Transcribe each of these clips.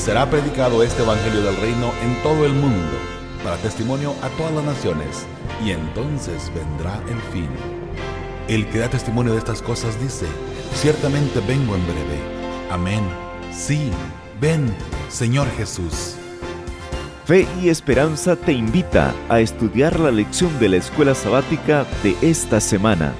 será predicado este evangelio del reino en todo el mundo, para testimonio a todas las naciones, y entonces vendrá el fin. El que da testimonio de estas cosas dice: ciertamente vengo en breve. Amén. Sí, ven, Señor Jesús. Fe y Esperanza te invita a estudiar la lección de la escuela sabática de esta semana.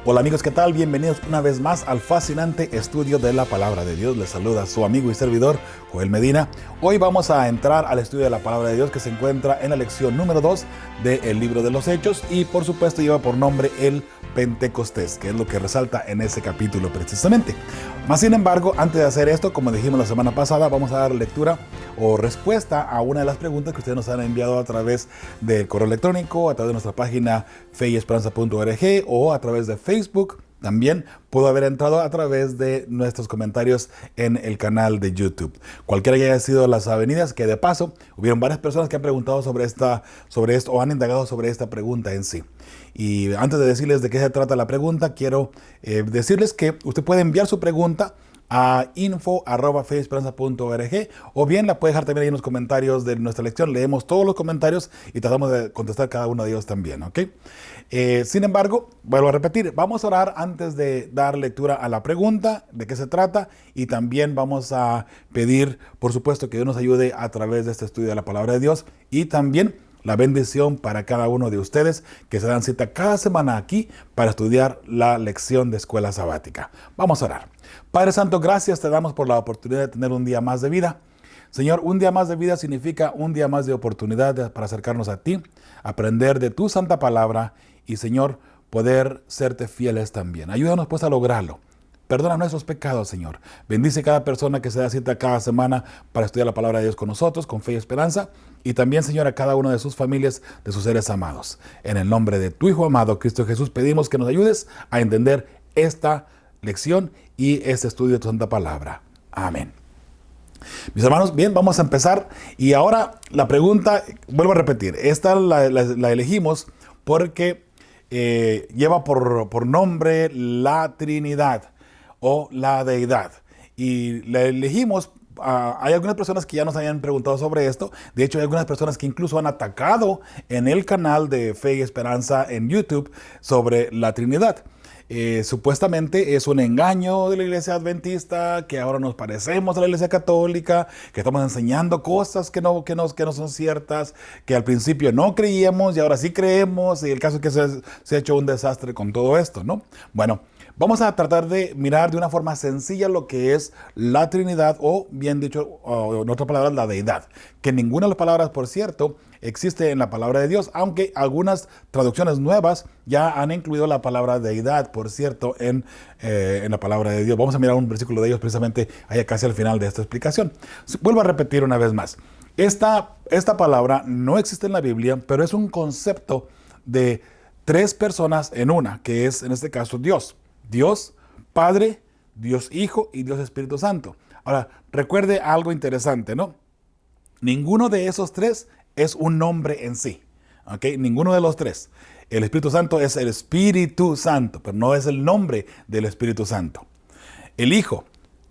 Hola amigos, ¿qué tal? Bienvenidos una vez más al fascinante estudio de la Palabra de Dios. Les saluda su amigo y servidor, Joel Medina. Hoy vamos a entrar al estudio de la Palabra de Dios que se encuentra en la lección número 2 del libro de los Hechos y por supuesto lleva por nombre el Pentecostés, que es lo que resalta en ese capítulo precisamente. Más sin embargo, antes de hacer esto, como dijimos la semana pasada, vamos a dar lectura o respuesta a una de las preguntas que ustedes nos han enviado a través del correo electrónico, a través de nuestra página feyesperanza.org o a través de Facebook. También pudo haber entrado a través de nuestros comentarios en el canal de YouTube. Cualquiera que haya sido las avenidas, que de paso hubieron varias personas que han preguntado sobre esto o han indagado sobre esta pregunta en sí. Y antes de decirles de qué se trata la pregunta, quiero decirles que usted puede enviar su pregunta a info@feyesperanza.org o bien la puede dejar también ahí en los comentarios de nuestra lección. Leemos todos los comentarios y tratamos de contestar cada uno de ellos también, ¿ok? Sin embargo, vuelvo a repetir, vamos a orar antes de dar lectura a la pregunta, de qué se trata, y también vamos a pedir, por supuesto, que Dios nos ayude a través de este estudio de la Palabra de Dios y también la bendición para cada uno de ustedes que se dan cita cada semana aquí para estudiar la lección de escuela sabática. Vamos a orar. Padre Santo, gracias te damos por la oportunidad de tener un día más de vida. Señor, un día más de vida significa un día más de oportunidad para acercarnos a ti, aprender de tu santa palabra y, Señor, poder serte fieles también. Ayúdanos pues a lograrlo. Perdona nuestros pecados, Señor. Bendice cada persona que se da cita cada semana para estudiar la palabra de Dios con nosotros, con fe y esperanza. Y también, Señor, a cada uno de sus familias, de sus seres amados. En el nombre de tu Hijo amado, Cristo Jesús, pedimos que nos ayudes a entender esta lección y este estudio de tu santa palabra. Amén. Mis hermanos, bien, vamos a empezar. Y ahora la pregunta, vuelvo a repetir, esta la elegimos porque lleva por nombre la Trinidad o la deidad. Y la elegimos, hay algunas personas que ya nos habían preguntado sobre esto. De hecho, hay algunas personas que incluso han atacado en el canal de Fe y Esperanza en YouTube sobre la Trinidad. Supuestamente es un engaño de la iglesia adventista, que ahora nos parecemos a la iglesia católica, que estamos enseñando cosas que no son ciertas, que al principio no creíamos y ahora sí creemos, y el caso es que se ha hecho un desastre con todo esto, ¿no? Bueno, vamos a tratar de mirar de una forma sencilla lo que es la Trinidad, o bien dicho, en otras palabras, la deidad. Que ninguna de las palabras, por cierto, existe en la palabra de Dios, aunque algunas traducciones nuevas ya han incluido la palabra deidad, por cierto, en la palabra de Dios. Vamos a mirar un versículo de ellos precisamente allá casi al final de esta explicación. Vuelvo a repetir una vez más. Esta palabra no existe en la Biblia, pero es un concepto de tres personas en una, que es en este caso Dios. Dios Padre, Dios Hijo y Dios Espíritu Santo. Ahora, recuerde algo interesante, ¿no? Ninguno de esos tres es un nombre en sí, ¿ok? Ninguno de los tres. El Espíritu Santo es el Espíritu Santo, pero no es el nombre del Espíritu Santo. El Hijo,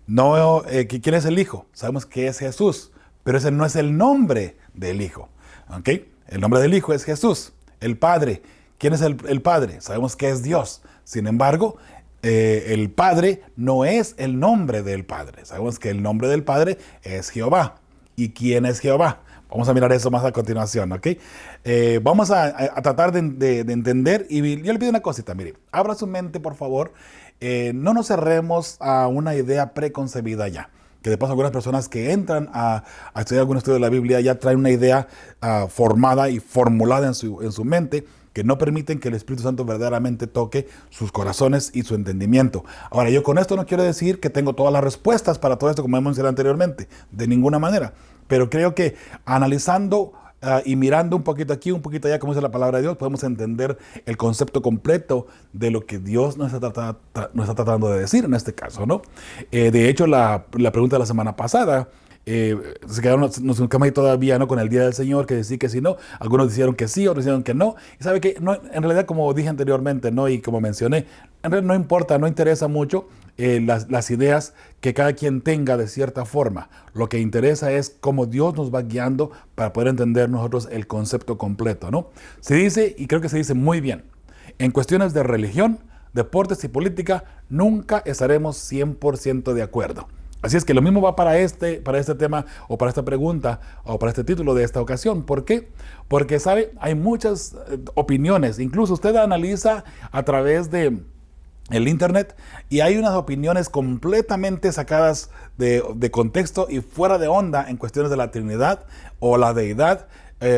no, ¿quién es el Hijo? Sabemos que es Jesús, pero ese no es el nombre del Hijo, ¿ok? El nombre del Hijo es Jesús. El Padre, ¿quién es el Padre? Sabemos que es Dios. Sin embargo, el Padre no es el nombre del Padre. Sabemos que el nombre del Padre es Jehová. ¿Y quién es Jehová? Vamos a mirar eso más a continuación, ¿ok? Vamos a tratar de entender, y yo le pido una cosita, mire, abra su mente, por favor. No nos cerremos a una idea preconcebida ya. Que de paso algunas personas que entran a estudiar algún estudio de la Biblia ya traen una idea formada y formulada en su mente, que no permiten que el Espíritu Santo verdaderamente toque sus corazones y su entendimiento. Ahora, yo con esto no quiero decir que tengo todas las respuestas para todo esto, como hemos mencionado anteriormente, de ninguna manera. Pero creo que analizando y mirando un poquito aquí, un poquito allá, como dice la palabra de Dios, podemos entender el concepto completo de lo que Dios nos está tratando de decir en este caso, ¿no? De hecho, la pregunta de la semana pasada, nos quedamos ahí todavía, ¿no?, con el día del Señor, que decía que sí, no. Algunos dijeron que sí, otros dijeron que no. Y sabe que no, en realidad, como dije anteriormente, ¿no?, y como mencioné, en realidad no importa, no interesa mucho las ideas que cada quien tenga de cierta forma. Lo que interesa es cómo Dios nos va guiando para poder entender nosotros el concepto completo, ¿no? Se dice, y creo que se dice muy bien, en cuestiones de religión, deportes y política, nunca estaremos 100% de acuerdo. Así es que lo mismo va para este tema o para esta pregunta o para este título de esta ocasión. ¿Por qué? Porque, ¿sabe? Hay muchas opiniones. Incluso usted analiza a través de el internet y hay unas opiniones completamente sacadas de contexto y fuera de onda en cuestiones de la Trinidad o la deidad,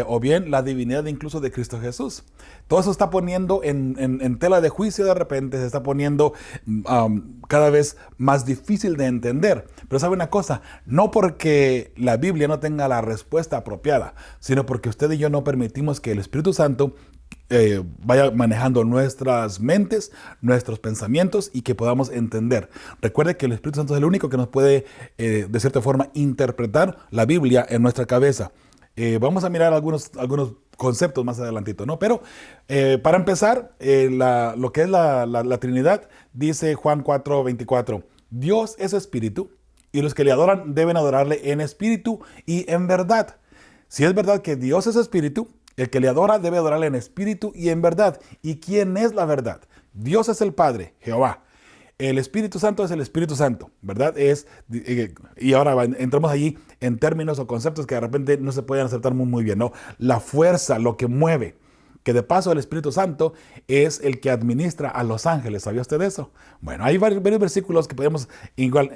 o bien la divinidad incluso de Cristo Jesús. Todo eso está poniendo en tela de juicio de repente, se está poniendo cada vez más difícil de entender. Pero sabe una cosa, no porque la Biblia no tenga la respuesta apropiada, sino porque usted y yo no permitimos que el Espíritu Santo vaya manejando nuestras mentes, nuestros pensamientos y que podamos entender. Recuerde que el Espíritu Santo es el único que nos puede, de cierta forma, interpretar la Biblia en nuestra cabeza. Vamos a mirar algunos conceptos más adelantito, ¿no? Pero para empezar, lo que es la Trinidad, dice Juan 4:24, Dios es espíritu y los que le adoran deben adorarle en espíritu y en verdad. Si es verdad que Dios es espíritu, el que le adora debe adorarle en espíritu y en verdad. ¿Y quién es la verdad? Dios es el Padre, Jehová. El Espíritu Santo es el Espíritu Santo, ¿verdad? Y ahora entramos allí en términos o conceptos que de repente no se pueden aceptar muy bien, ¿no? La fuerza, lo que mueve. Que de paso el Espíritu Santo es el que administra a los ángeles. ¿Sabía usted eso? Bueno, hay varios versículos que podemos igual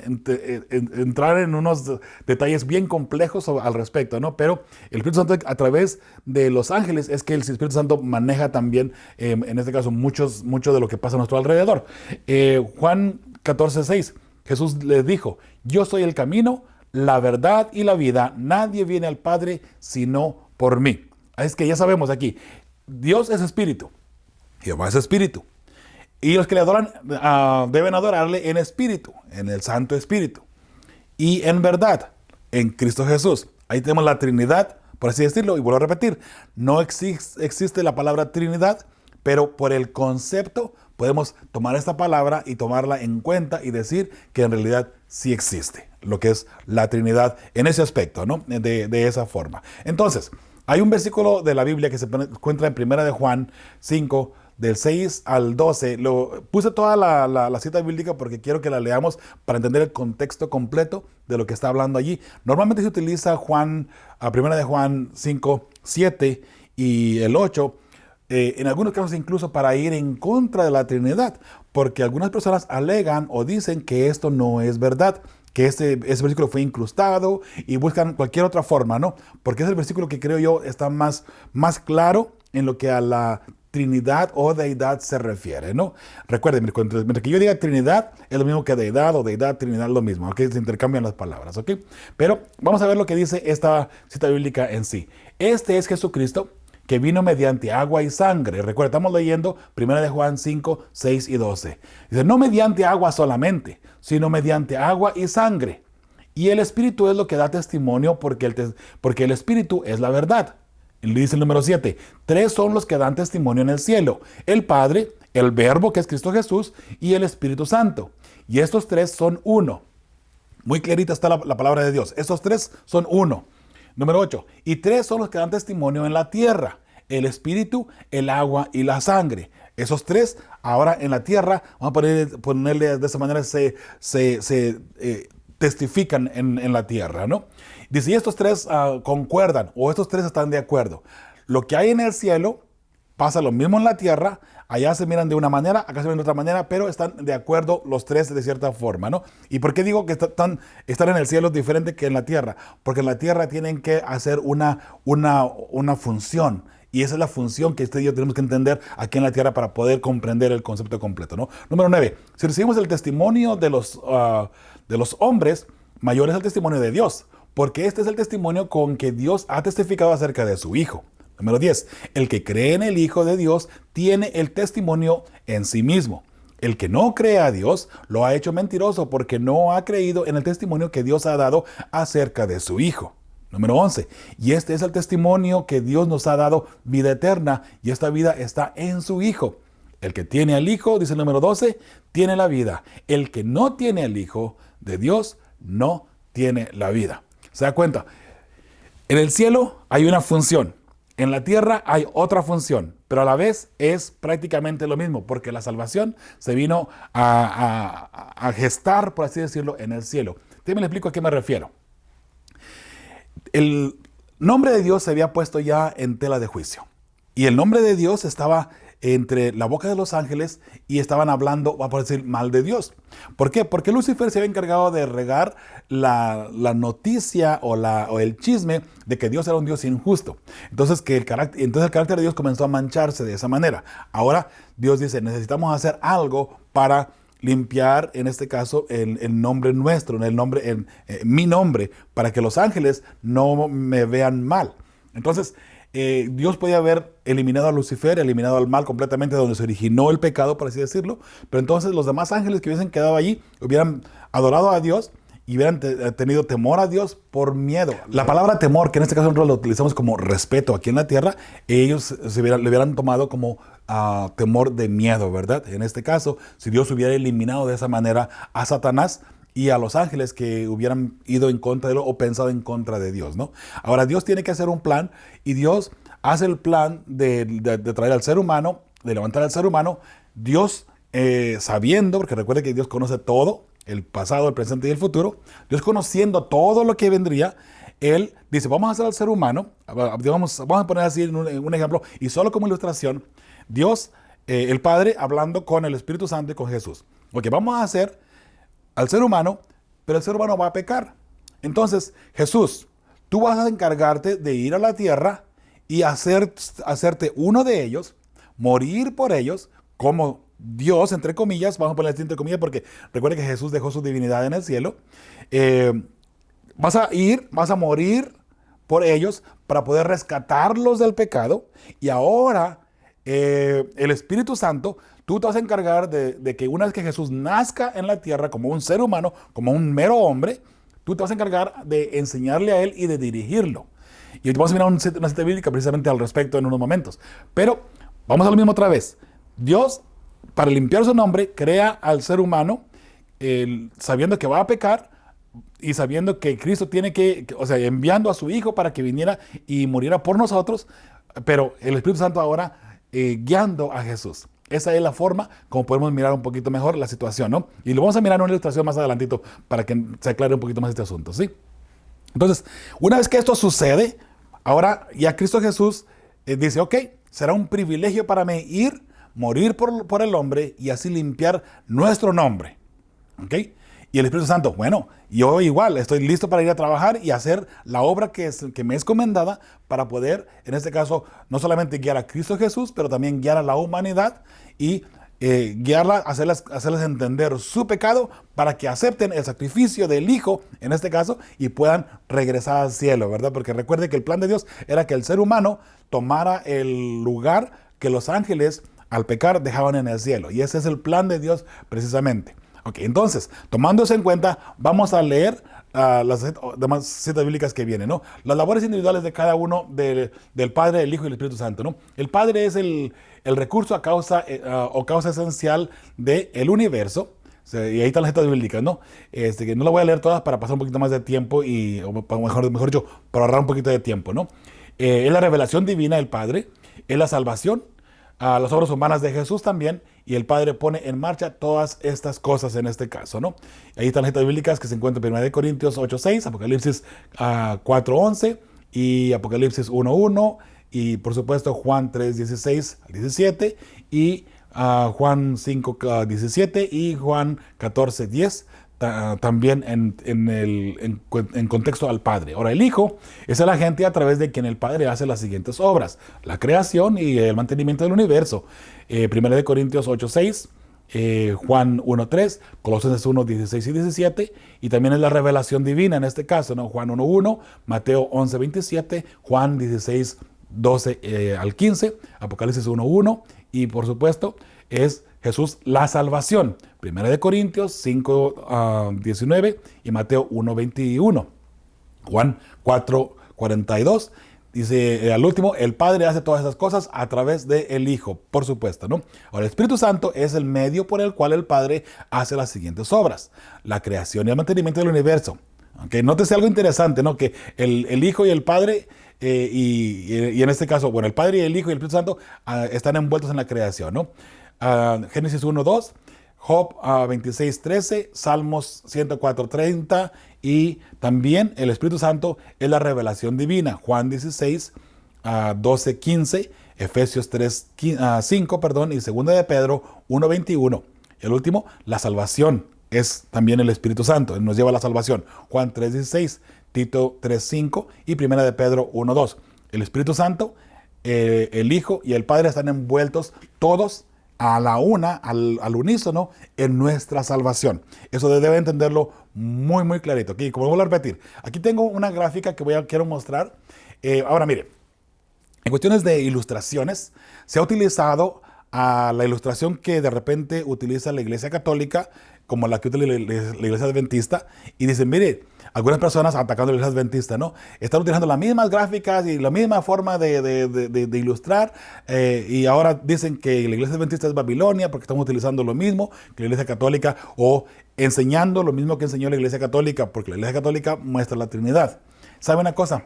entrar en unos detalles bien complejos al respecto, ¿no? Pero el Espíritu Santo a través de los ángeles es que el Espíritu Santo maneja también, en este caso, mucho de lo que pasa a nuestro alrededor. Juan 14:6, Jesús les dijo, yo soy el camino, la verdad y la vida. Nadie viene al Padre sino por mí. Es que ya sabemos aquí, Dios es espíritu, Jehová es espíritu, y los que le adoran deben adorarle en espíritu, en el Santo Espíritu, y en verdad, en Cristo Jesús. Ahí tenemos la Trinidad, por así decirlo, y vuelvo a repetir, no existe la palabra Trinidad, pero por el concepto podemos tomar esta palabra y tomarla en cuenta y decir que en realidad sí existe lo que es la Trinidad en ese aspecto, ¿no? De esa forma. Entonces, hay un versículo de la Biblia que se encuentra en 1 de Juan 5, del 6 al 12. Puse toda la cita bíblica porque quiero que la leamos para entender el contexto completo de lo que está hablando allí. Normalmente se utiliza 1 de Juan 5, 7 y el 8, en algunos casos incluso para ir en contra de la Trinidad, porque algunas personas alegan o dicen que esto no es verdad, que ese versículo fue incrustado y buscan cualquier otra forma, ¿no? Porque es el versículo que creo yo está más claro en lo que a la Trinidad o deidad se refiere, ¿no? Recuerden, mientras que yo diga Trinidad, es lo mismo que deidad o deidad, Trinidad, lo mismo, ¿ok? Se intercambian las palabras, ¿ok? Pero vamos a ver lo que dice esta cita bíblica en sí. Este es Jesucristo, que vino mediante agua y sangre. Recuerda, estamos leyendo 1 de Juan 5, 6 y 12. Dice, no mediante agua solamente, sino mediante agua y sangre. Y el Espíritu es lo que da testimonio porque el Espíritu es la verdad. Y dice el número 7, 3 son los que dan testimonio en el cielo. El Padre, el Verbo, que es Cristo Jesús, y el Espíritu Santo. Y estos 3 son uno. Muy clarita está la palabra de Dios. Estos 3 son uno. Número 8, y 3 son los que dan testimonio en la tierra. El Espíritu, el agua y la sangre. Esos 3 ahora en la tierra, vamos a ponerle de esa manera, se testifican en la tierra, ¿no? Dice, y estos 3 concuerdan, o estos 3 están de acuerdo. Lo que hay en el cielo pasa lo mismo en la tierra. Allá se miran de una manera, acá se miran de otra manera, pero están de acuerdo los 3 de cierta forma, ¿no? ¿Y por qué digo que estar en el cielo es diferente que en la tierra? Porque en la tierra tienen que hacer una función. Y esa es la función que usted y yo tenemos que entender aquí en la tierra para poder comprender el concepto completo, ¿no? Número 9. Si recibimos el testimonio de los hombres, mayor es el testimonio de Dios, porque este es el testimonio con que Dios ha testificado acerca de su Hijo. Número 10. El que cree en el Hijo de Dios tiene el testimonio en sí mismo. El que no cree a Dios lo ha hecho mentiroso porque no ha creído en el testimonio que Dios ha dado acerca de su Hijo. Número 11. Y este es el testimonio que Dios nos ha dado vida eterna y esta vida está en su Hijo. El que tiene al Hijo, dice el número 12, tiene la vida. El que no tiene al Hijo de Dios no tiene la vida. ¿Se da cuenta? En el cielo hay una función. En la tierra hay otra función, pero a la vez es prácticamente lo mismo, porque la salvación se vino a gestar, por así decirlo, en el cielo. Déjame le explico a qué me refiero. El nombre de Dios se había puesto ya en tela de juicio. Y el nombre de Dios estaba entre la boca de los ángeles y estaban hablando, vamos a decir, mal de Dios. ¿Por qué? Porque Lucifer se había encargado de regar la noticia o el chisme de que Dios era un Dios injusto. Entonces el carácter de Dios comenzó a mancharse de esa manera. Ahora Dios dice, necesitamos hacer algo para limpiar, en este caso, el nombre nuestro, mi nombre, para que los ángeles no me vean mal. Entonces, Dios podía haber eliminado a Lucifer, eliminado al mal completamente de donde se originó el pecado, por así decirlo, pero entonces los demás ángeles que hubiesen quedado allí hubieran adorado a Dios y hubieran tenido temor a Dios por miedo. La palabra temor, que en este caso nosotros lo utilizamos como respeto aquí en la tierra, ellos le hubieran tomado como temor de miedo, ¿verdad? En este caso, si Dios hubiera eliminado de esa manera a Satanás y a los ángeles que hubieran ido en contra de él o pensado en contra de Dios, ¿no? Ahora, Dios tiene que hacer un plan y Dios hace el plan de traer al ser humano, de levantar al ser humano. Dios, sabiendo, porque recuerde que Dios conoce todo, el pasado, el presente y el futuro. Dios conociendo todo lo que vendría, Él dice, vamos a hacer al ser humano, vamos a poner así un ejemplo, y solo como ilustración, Dios, el Padre, hablando con el Espíritu Santo y con Jesús. Porque vamos a hacer al ser humano, pero el ser humano va a pecar. Entonces, Jesús, tú vas a encargarte de ir a la tierra y hacerte uno de ellos, morir por ellos, como Dios, entre comillas, vamos a poner entre comillas, porque recuerde que Jesús dejó su divinidad en el cielo. Vas a morir por ellos para poder rescatarlos del pecado. Y ahora, el Espíritu Santo, tú te vas a encargar de que una vez que Jesús nazca en la tierra como un ser humano, como un mero hombre, tú te vas a encargar de enseñarle a él y de dirigirlo. Y vamos a mirar una cita bíblica precisamente al respecto en unos momentos. Pero vamos a lo mismo otra vez. Dios, para limpiar su nombre, crea al ser humano sabiendo que va a pecar y sabiendo que Cristo tiene enviando a su Hijo para que viniera y muriera por nosotros, pero el Espíritu Santo ahora guiando a Jesús. Esa es la forma como podemos mirar un poquito mejor la situación, ¿no? Y lo vamos a mirar en una ilustración más adelantito para que se aclare un poquito más este asunto, ¿sí? Entonces, una vez que esto sucede, ahora ya Cristo Jesús dice, ok, será un privilegio para mí ir, morir por el hombre y así limpiar nuestro nombre, ¿ok? Y el Espíritu Santo, bueno, yo igual estoy listo para ir a trabajar y hacer la obra que me es encomendada para poder, en este caso, no solamente guiar a Cristo Jesús, pero también guiar a la humanidad y guiarla, hacerles entender su pecado para que acepten el sacrificio del Hijo, en este caso, y puedan regresar al cielo, ¿verdad? Porque recuerde que el plan de Dios era que el ser humano tomara el lugar que los ángeles, al pecar, dejaban en el cielo. Y ese es el plan de Dios precisamente. Ok, entonces, tomando eso en cuenta, vamos a leer las demás citas bíblicas que vienen, ¿no? Las labores individuales de cada uno del Padre, del Hijo y del Espíritu Santo, ¿no? El Padre es el recurso a causa esencial del universo. Y ahí están las citas bíblicas, ¿no? Que no las voy a leer todas para pasar un poquito más de tiempo o mejor dicho, para ahorrar un poquito de tiempo, ¿no? Es la revelación divina del Padre, es la salvación, a las obras humanas de Jesús también, y el Padre pone en marcha todas estas cosas en este caso, ¿no? Ahí están las citas bíblicas que se encuentran en 1 Corintios 8:6, Apocalipsis 4:11 y Apocalipsis 1:1 y por supuesto Juan 3:16 al 17 y Juan 5:17 y Juan 14:10. También en contexto al Padre. Ahora, el Hijo es el agente a través de quien el Padre hace las siguientes obras: la creación y el mantenimiento del universo. 1 Corintios 8:6, Juan 1:3, Colosenses 1:16 y 17, y también es la revelación divina en este caso, ¿no? Juan 1:1, Mateo 11:27, Juan 16:12 al 15, Apocalipsis 1:1, y por supuesto es Jesús la salvación. 1 Corintios 5:19 y Mateo 1:21. Juan 4:42 Dice al último, el Padre hace todas esas cosas a través del Hijo, por supuesto, ¿no? Ahora, el Espíritu Santo es el medio por el cual el Padre hace las siguientes obras: la creación y el mantenimiento del universo. ¿Okay? Nótese algo interesante, ¿no? Que el Hijo y el Padre, y en este caso, bueno, el Padre y el Hijo y el Espíritu Santo están envueltos en la creación, ¿no? Génesis 1:2, Job 26:13, Salmos 104:30, y también el Espíritu Santo es la revelación divina. Juan 16:12-15, Efesios 3:5, perdón, y 2 de Pedro 1:21. El último, la salvación, es también el Espíritu Santo, Él nos lleva a la salvación. Juan 3:16, Tito 3:5 y 1 de Pedro 1:2. El Espíritu Santo, el Hijo y el Padre están envueltos todos a la una, al unísono, en nuestra salvación. Eso debe entenderlo muy, muy clarito. Aquí, como vuelvo a repetir, aquí tengo una gráfica que quiero mostrar. Ahora, mire, en cuestiones de ilustraciones, se ha utilizado la ilustración que de repente utiliza la Iglesia Católica, como la que utiliza la Iglesia Adventista, y dicen, mire, algunas personas atacando a la Iglesia Adventista, ¿no? Están utilizando las mismas gráficas y la misma forma de ilustrar, y ahora dicen que la Iglesia Adventista es Babilonia porque estamos utilizando lo mismo que la Iglesia Católica, o enseñando lo mismo que enseñó la Iglesia Católica, porque la Iglesia Católica muestra la Trinidad. ¿Sabe una cosa?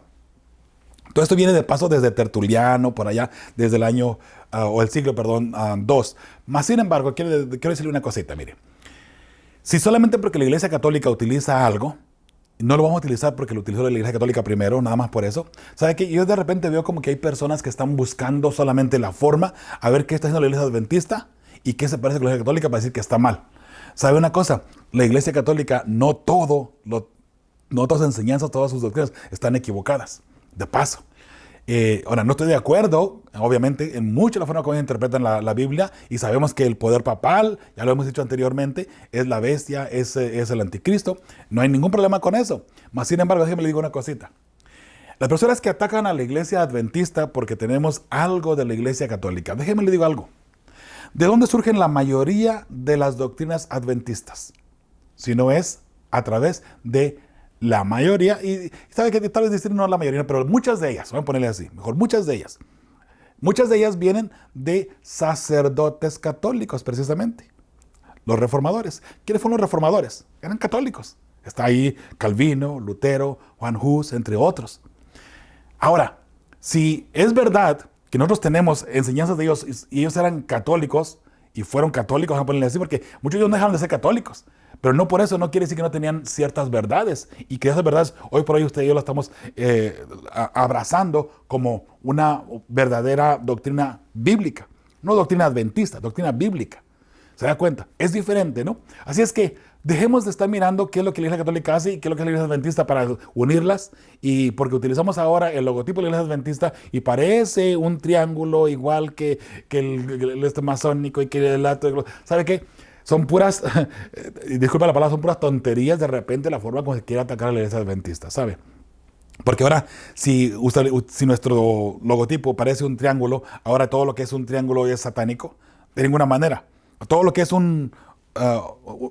Todo esto viene de paso desde Tertuliano, por allá, desde el año, o el siglo, perdón, 2. Mas, sin embargo, quiero decirle una cosita, mire. Si solamente porque la Iglesia Católica utiliza algo, no lo vamos a utilizar porque lo utilizó la Iglesia Católica primero, nada más por eso. ¿Sabe qué? Yo de repente veo como que hay personas que están buscando solamente la forma, a ver qué está haciendo la Iglesia Adventista y qué se parece con la Iglesia Católica para decir que está mal. ¿Sabe una cosa? La Iglesia Católica, no todas sus enseñanzas, todas sus doctrinas están equivocadas. De paso. Ahora, no estoy de acuerdo, obviamente, en mucho la forma como ellos interpretan la Biblia, y sabemos que el poder papal, ya lo hemos dicho anteriormente, es la bestia, es el anticristo. No hay ningún problema con eso. Mas, sin embargo, déjeme le digo una cosita. Las personas que atacan a la Iglesia Adventista porque tenemos algo de la Iglesia Católica, déjeme le digo algo. ¿De dónde surgen la mayoría de las doctrinas adventistas? Si no es a través de la mayoría, y sabe que tal vez decir no la mayoría, pero muchas de ellas, vamos a ponerle así, mejor, muchas de ellas vienen de sacerdotes católicos, precisamente. Los reformadores. ¿Quiénes fueron los reformadores? Eran católicos. Está ahí Calvino, Lutero, Juan Hus, entre otros. Ahora, si es verdad que nosotros tenemos enseñanzas de ellos y ellos eran católicos y fueron católicos, vamos a ponerle así, porque muchos de ellos no dejaron de ser católicos. Pero no por eso no quiere decir que no tenían ciertas verdades, y que esas verdades hoy por hoy usted y yo las estamos abrazando como una verdadera doctrina bíblica. No doctrina adventista, doctrina bíblica. ¿Se da cuenta? Es diferente, ¿no? Así es que dejemos de estar mirando qué es lo que la Iglesia Católica hace y qué es lo que la Iglesia Adventista para unirlas, y porque utilizamos ahora el logotipo de la Iglesia Adventista y parece un triángulo igual que el masónico y que el ateo. ¿Sabe qué? Son puras, disculpa la palabra, son puras tonterías de repente la forma como se quiere atacar a la Iglesia Adventista, ¿sabe? Porque ahora, si nuestro logotipo parece un triángulo, ahora todo lo que es un triángulo es satánico, de ninguna manera. Todo lo que es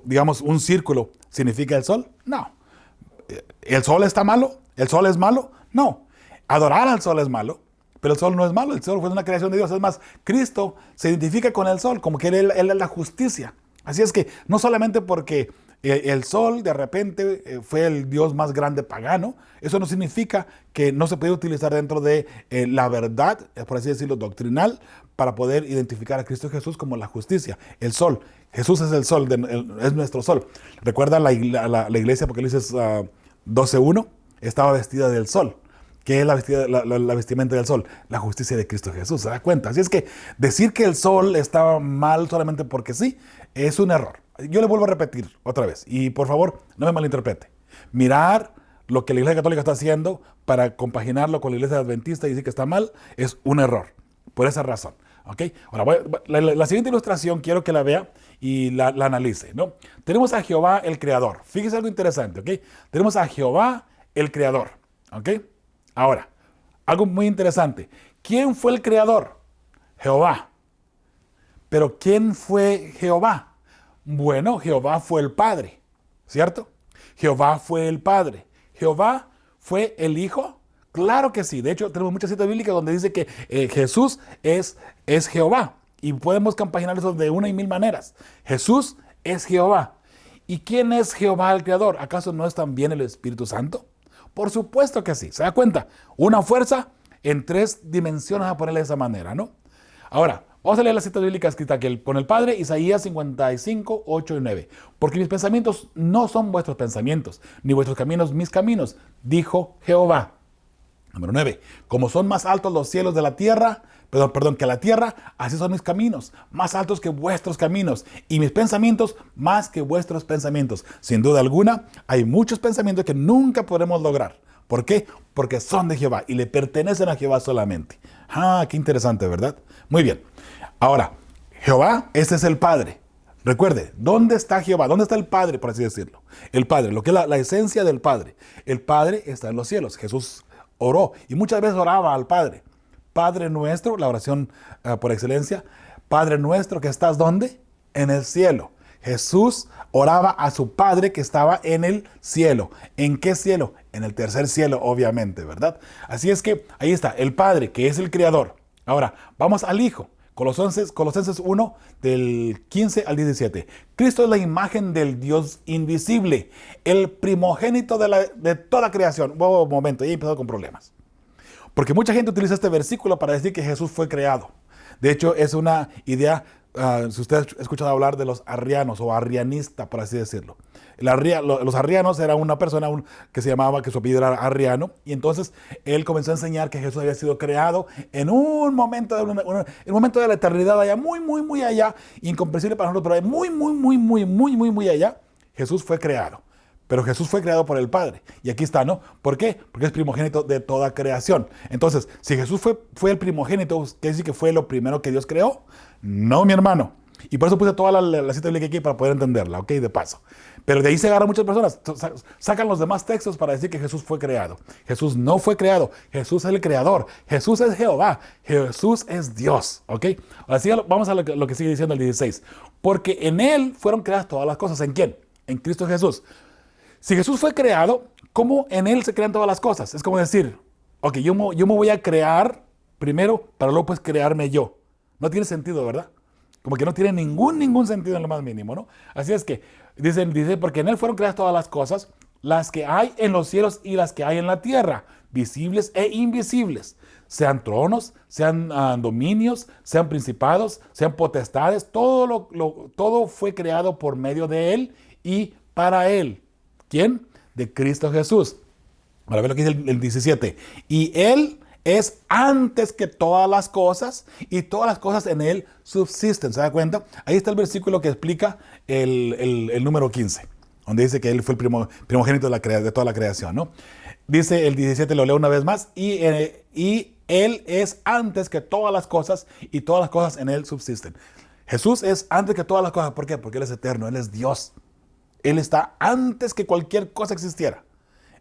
digamos, un círculo, ¿significa el sol? No. ¿El sol está malo? ¿El sol es malo? No. Adorar al sol es malo, pero el sol no es malo, el sol fue una creación de Dios. Es más, Cristo se identifica con el sol, como que él es la justicia. Así es que no solamente porque el sol de repente fue el Dios más grande pagano, eso no significa que no se puede utilizar dentro de la verdad, por así decirlo, doctrinal, para poder identificar a Cristo Jesús como la justicia. El sol, Jesús es el sol, es nuestro sol. Recuerda la iglesia, Apocalipsis 12:1, estaba vestida del sol. ¿Qué es la vestimenta del sol? La justicia de Cristo Jesús, ¿se da cuenta? Así es que decir que el sol estaba mal solamente porque sí, es un error. Yo le vuelvo a repetir otra vez, y por favor, no me malinterprete. Mirar lo que la Iglesia Católica está haciendo para compaginarlo con la Iglesia Adventista y decir que está mal, es un error, por esa razón. ¿Okay? Ahora, la siguiente ilustración quiero que la vea y la analice, ¿no? Tenemos a Jehová el Creador. Fíjese algo interesante, ¿ok? Tenemos a Jehová el Creador, ¿ok? Ahora, algo muy interesante. ¿Quién fue el creador? Jehová. Pero ¿quién fue Jehová? Bueno, Jehová fue el Padre, ¿cierto? Jehová fue el Padre. Jehová fue el Hijo. Claro que sí. De hecho, tenemos muchas citas bíblicas donde dice que Jesús es Jehová. Y podemos compaginar eso de una y mil maneras. Jesús es Jehová. ¿Y quién es Jehová el Creador? ¿Acaso no es también el Espíritu Santo? Por supuesto que sí. ¿Se da cuenta? Una fuerza en tres dimensiones, a ponerle de esa manera, ¿no? Ahora, vamos a leer la cita bíblica escrita con el Padre, Isaías 55, 8 y 9. Porque mis pensamientos no son vuestros pensamientos, ni vuestros caminos mis caminos, dijo Jehová. Número 9. Como son más altos los cielos de la tierra, que la tierra, así son mis caminos, más altos que vuestros caminos, y mis pensamientos más que vuestros pensamientos. Sin duda alguna, hay muchos pensamientos que nunca podremos lograr. ¿Por qué? Porque son de Jehová y le pertenecen a Jehová solamente. Qué interesante, ¿verdad? Muy bien. Ahora, Jehová, ese es el Padre. Recuerde, ¿dónde está Jehová? ¿Dónde está el Padre, por así decirlo? El Padre, lo que es la esencia del Padre. El Padre está en los cielos. Jesús oró y muchas veces oraba al Padre. Padre nuestro, la oración por excelencia. Padre nuestro que estás, ¿dónde? En el cielo. Jesús oraba a su Padre que estaba en el cielo. ¿En qué cielo? En el tercer cielo, obviamente, ¿verdad? Así es que ahí está, el Padre, que es el Creador. Ahora, vamos al Hijo. Colosenses 1, del 15 al 17. Cristo es la imagen del Dios invisible, el primogénito de toda creación. Un momento, ya he empezado con problemas. Porque mucha gente utiliza este versículo para decir que Jesús fue creado. De hecho, es una idea, si usted ha escuchado hablar de los arrianos o arrianista, por así decirlo. Los arrianos era una persona que se llamaba, que su apellido era Arriano, y entonces él comenzó a enseñar que Jesús había sido creado en un momento de la eternidad allá, muy, muy, muy allá, incomprensible para nosotros, pero muy, muy, muy, muy, muy, muy, muy allá, Jesús fue creado. Pero Jesús fue creado por el Padre. Y aquí está, ¿no? ¿Por qué? Porque es primogénito de toda creación. Entonces, si Jesús fue el primogénito, ¿quiere decir que fue lo primero que Dios creó? No, mi hermano. Y por eso puse toda la cita bíblica aquí para poder entenderla, ¿ok? De paso. Pero de ahí se agarran muchas personas. Sacan los demás textos para decir que Jesús fue creado. Jesús no fue creado. Jesús es el creador. Jesús es Jehová. Jesús es Dios, ¿ok? Ahora sí, vamos a lo que sigue diciendo el 16. Porque en Él fueron creadas todas las cosas. ¿En quién? En Cristo Jesús. Si Jesús fue creado, ¿cómo en Él se crean todas las cosas? Es como decir, ok, yo me voy a crear primero para luego pues crearme yo. No tiene sentido, ¿verdad? Como que no tiene ningún sentido en lo más mínimo, ¿no? Así es que dice, porque en Él fueron creadas todas las cosas, las que hay en los cielos y las que hay en la tierra, visibles e invisibles. Sean tronos, sean dominios, sean principados, sean potestades, todo fue creado por medio de Él y para Él. ¿Quién? De Cristo Jesús. Ahora ve lo que dice el 17. Y Él es antes que todas las cosas y todas las cosas en Él subsisten. ¿Se da cuenta? Ahí está el versículo que explica el número 15, donde dice que Él fue el primogénito de toda la creación, ¿no? Dice el 17, lo leo una vez más, y Él es antes que todas las cosas y todas las cosas en Él subsisten. Jesús es antes que todas las cosas. ¿Por qué? Porque Él es eterno, Él es Dios. Él está antes que cualquier cosa existiera.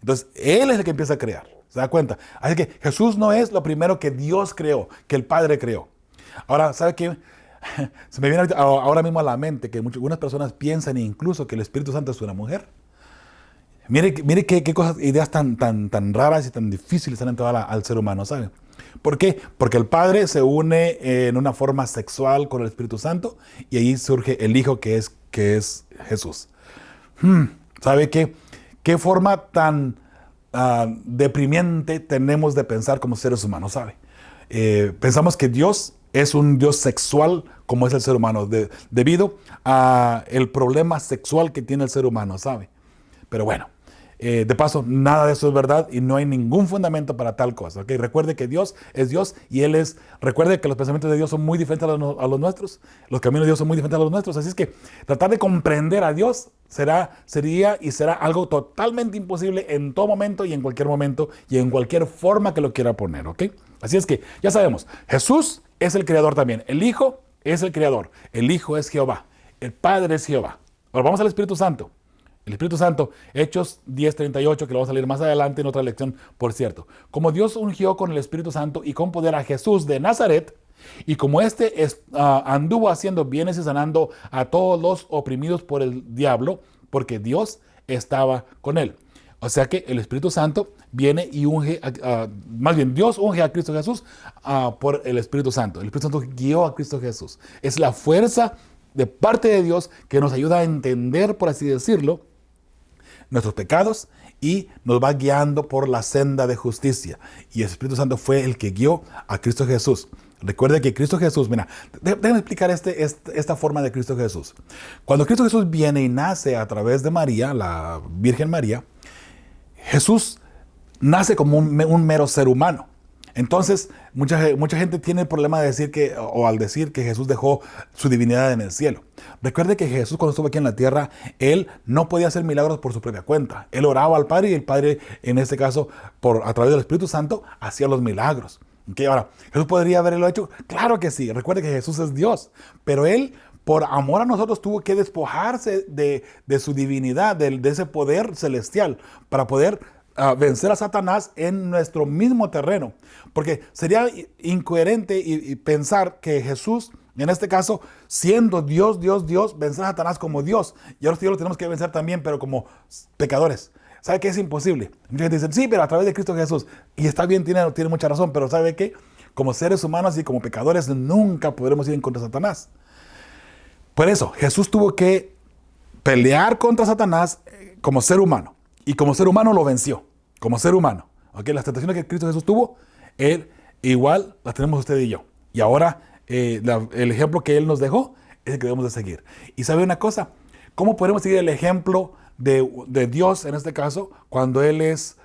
Entonces, Él es el que empieza a crear. ¿Se da cuenta? Así que Jesús no es lo primero que Dios creó, que el Padre creó. Ahora, ¿sabe qué? Se me viene ahora mismo a la mente que algunas personas piensan incluso que el Espíritu Santo es una mujer. Mire qué cosas, ideas tan raras y tan difíciles han entrado al ser humano, ¿sabe? ¿Por qué? Porque el Padre se une en una forma sexual con el Espíritu Santo y ahí surge el Hijo que es Jesús. ¿Sabe qué? ¿Qué forma tan deprimente tenemos de pensar como seres humanos, ¿sabe? Pensamos que Dios es un Dios sexual como es el ser humano, debido a el problema sexual que tiene el ser humano, ¿sabe? Pero bueno, de paso, nada de eso es verdad y no hay ningún fundamento para tal cosa, ¿ok? Recuerde que Dios es Dios y recuerde que los pensamientos de Dios son muy diferentes a los nuestros, los caminos de Dios son muy diferentes a los nuestros, así es que tratar de comprender a Dios sería y será algo totalmente imposible en todo momento y en cualquier forma que lo quiera poner, ¿ok? Así es que ya sabemos, Jesús es el creador también, el Hijo es el creador, el Hijo es Jehová, el Padre es Jehová. Ahora vamos al Espíritu Santo. El Espíritu Santo, Hechos 10:38, que lo vamos a leer más adelante en otra lección, por cierto. Como Dios ungió con el Espíritu Santo y con poder a Jesús de Nazaret, y como anduvo haciendo bienes y sanando a todos los oprimidos por el diablo, porque Dios estaba con él. O sea que el Espíritu Santo viene y unge, más bien Dios unge a Cristo Jesús por el Espíritu Santo. El Espíritu Santo guió a Cristo Jesús. Es la fuerza de parte de Dios que nos ayuda a entender, por así decirlo, nuestros pecados y nos va guiando por la senda de justicia. Y el Espíritu Santo fue el que guió a Cristo Jesús. Recuerde que Cristo Jesús, mira, déjame explicar esta forma de Cristo Jesús. Cuando Cristo Jesús viene y nace a través de María, la Virgen María, Jesús nace como un mero ser humano. Entonces, mucha gente tiene el problema de decir al decir que Jesús dejó su divinidad en el cielo. Recuerde que Jesús, cuando estuvo aquí en la tierra, Él no podía hacer milagros por su propia cuenta. Él oraba al Padre y el Padre, en este caso, a través del Espíritu Santo, hacía los milagros. ¿Okay? Ahora, ¿Jesús podría haberlo hecho? Claro que sí. Recuerde que Jesús es Dios, pero Él, por amor a nosotros, tuvo que despojarse de su divinidad, de ese poder celestial, para poder vencer a Satanás en nuestro mismo terreno. Porque sería incoherente y pensar que Jesús, en este caso, siendo Dios, vencer a Satanás como Dios. Y ahora sí lo tenemos que vencer también, pero como pecadores. ¿Sabe qué? Es imposible. Mucha gente dice, sí, pero a través de Cristo Jesús. Y está bien, tiene mucha razón, pero ¿sabe qué? Como seres humanos y como pecadores nunca podremos ir en contra de Satanás. Por eso, Jesús tuvo que pelear contra Satanás como ser humano. Y como ser humano lo venció. Como ser humano. ¿Okay? Las tentaciones que Cristo Jesús tuvo, Él igual las tenemos usted y yo. Y ahora el ejemplo que Él nos dejó es el que debemos de seguir. Y ¿sabe una cosa? ¿Cómo podemos seguir el ejemplo de Dios en este caso cuando Él es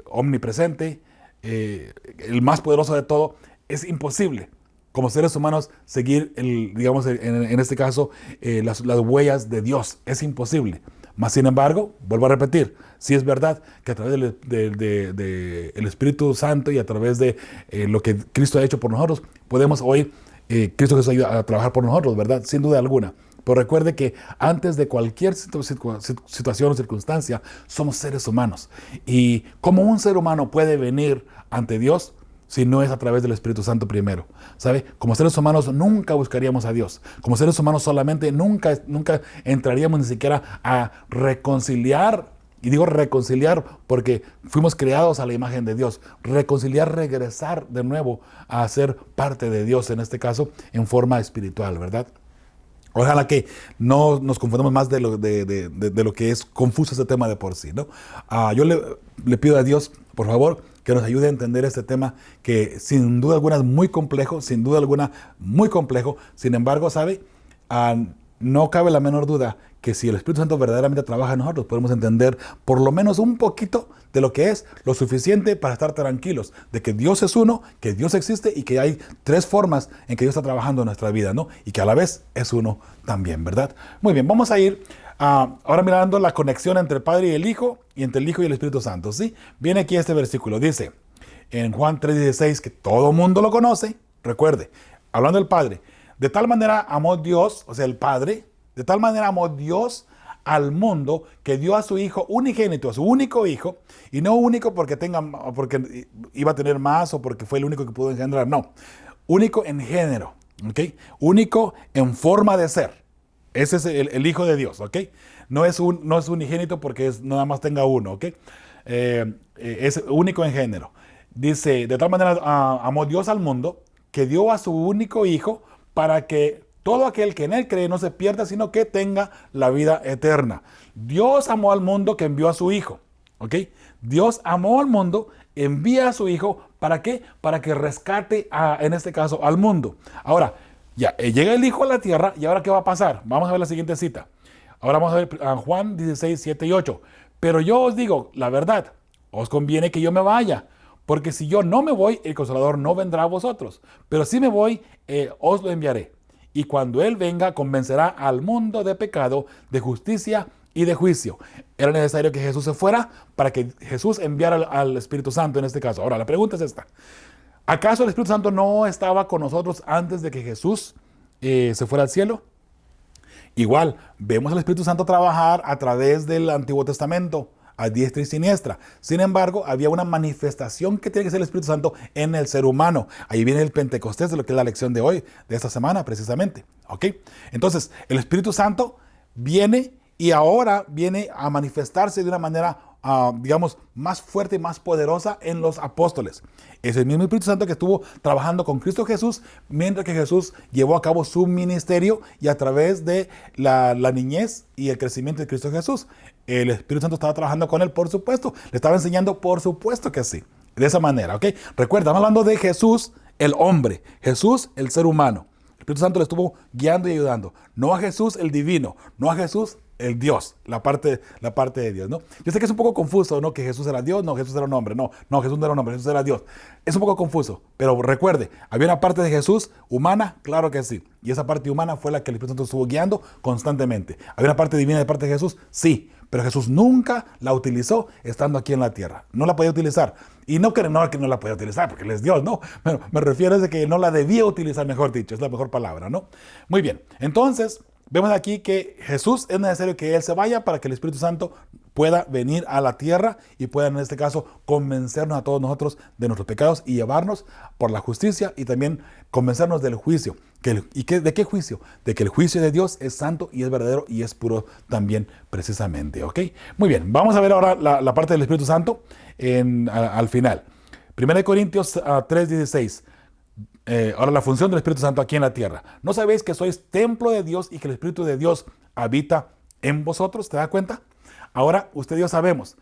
omnipresente, el más poderoso de todo? Es imposible como seres humanos seguir, digamos, en este caso, las huellas de Dios. Es imposible. Mas, sin embargo, vuelvo a repetir, sí es verdad que a través del Espíritu Santo y a través de lo que Cristo ha hecho por nosotros, podemos hoy, Cristo Jesús ayuda a trabajar por nosotros, ¿verdad? Sin duda alguna. Pero recuerde que antes de cualquier situación o circunstancia, somos seres humanos. Y ¿cómo un ser humano puede venir ante Dios si no es a través del Espíritu Santo primero? ¿Sabe? Como seres humanos nunca buscaríamos a Dios. Como seres humanos solamente nunca entraríamos ni siquiera a reconciliar. Y digo reconciliar porque fuimos creados a la imagen de Dios. Reconciliar, regresar de nuevo a ser parte de Dios, en este caso, en forma espiritual, ¿verdad? Ojalá que no nos confundamos más de lo que es confuso este tema de por sí, ¿no? Yo le pido a Dios, por favor, que nos ayude a entender este tema que sin duda alguna es muy complejo, Sin embargo, ¿sabe? No cabe la menor duda que si el Espíritu Santo verdaderamente trabaja en nosotros, podemos entender por lo menos un poquito de lo que es lo suficiente para estar tranquilos, de que Dios es uno, que Dios existe y que hay tres formas en que Dios está trabajando en nuestra vida, ¿no? Y que a la vez es uno también, ¿verdad? Muy bien, vamos a ir ahora mirando la conexión entre el Padre y el Hijo, y entre el Hijo y el Espíritu Santo, ¿sí? Viene aquí este versículo, dice en Juan 3:16, que todo mundo lo conoce, recuerde, hablando del Padre, de tal manera amó Dios, o sea, el Padre, de tal manera amó Dios al mundo que dio a su Hijo unigénito, a su único Hijo, y no único porque iba a tener más o porque fue el único que pudo engendrar, no, único en género, ¿ok? Único en forma de ser. Ese es el Hijo de Dios, ¿ok? No es unigénito porque nada más tenga uno, ¿ok? Es único en género. Dice, de tal manera amó Dios al mundo que dio a su único Hijo para que todo aquel que en Él cree no se pierda, sino que tenga la vida eterna. Dios amó al mundo que envió a su Hijo, ¿ok? Dios amó al mundo, envía a su Hijo, ¿para qué? Para que rescate, en este caso, al mundo. Ahora, ya llega el Hijo a la tierra, ¿y ahora qué va a pasar? Vamos a ver la siguiente cita. Ahora vamos a ver a Juan 16, 7 y 8. Pero yo os digo la verdad, os conviene que yo me vaya, porque si yo no me voy, el Consolador no vendrá a vosotros. Pero si me voy, os lo enviaré. Y cuando Él venga, convencerá al mundo de pecado, de justicia y de juicio. Era necesario que Jesús se fuera para que Jesús enviara al Espíritu Santo en este caso. Ahora, la pregunta es esta. ¿Acaso el Espíritu Santo no estaba con nosotros antes de que Jesús se fuera al cielo? Igual, vemos al Espíritu Santo trabajar a través del Antiguo Testamento, a diestra y siniestra. Sin embargo, había una manifestación que tiene que ser el Espíritu Santo en el ser humano. Ahí viene el Pentecostés, de lo que es la lección de hoy, de esta semana precisamente. ¿Ok? Entonces, el Espíritu Santo viene y ahora viene a manifestarse de una manera digamos, más fuerte y más poderosa en los apóstoles. Es el mismo Espíritu Santo que estuvo trabajando con Cristo Jesús mientras que Jesús llevó a cabo su ministerio y a través de la niñez y el crecimiento de Cristo Jesús. El Espíritu Santo estaba trabajando con él, por supuesto. Le estaba enseñando, por supuesto que sí. De esa manera, ¿ok? Recuerda, estamos hablando de Jesús, el hombre. Jesús, el ser humano. El Espíritu Santo le estuvo guiando y ayudando. No a Jesús, el divino. No a Jesús, el Dios, la parte de Dios, ¿no? Yo sé que es un poco confuso, ¿no? Que Jesús era Dios, no, Jesús era un hombre, no, Jesús no era un hombre, Jesús era Dios. Es un poco confuso, pero recuerde, había una parte de Jesús humana, claro que sí, y esa parte humana fue la que el Espíritu Santo estuvo guiando constantemente. ¿Había una parte divina de parte de Jesús? Sí, pero Jesús nunca la utilizó estando aquí en la tierra, no la podía utilizar. Y no que no la podía utilizar, porque Él es Dios, no, me refiero a que no la debía utilizar, mejor dicho, es la mejor palabra, ¿no? Muy bien, entonces vemos aquí que Jesús es necesario que Él se vaya para que el Espíritu Santo pueda venir a la tierra y pueda en este caso convencernos a todos nosotros de nuestros pecados y llevarnos por la justicia y también convencernos del juicio. ¿De qué juicio? De que el juicio de Dios es santo y es verdadero y es puro también precisamente, ¿ok? Muy bien, vamos a ver ahora la parte del Espíritu Santo al final. 1 Corintios 3:16. Ahora la función del Espíritu Santo aquí en la tierra. ¿No sabéis que sois templo de Dios y que el Espíritu de Dios habita en vosotros? ¿Te das cuenta? Ahora usted y yo sabemos.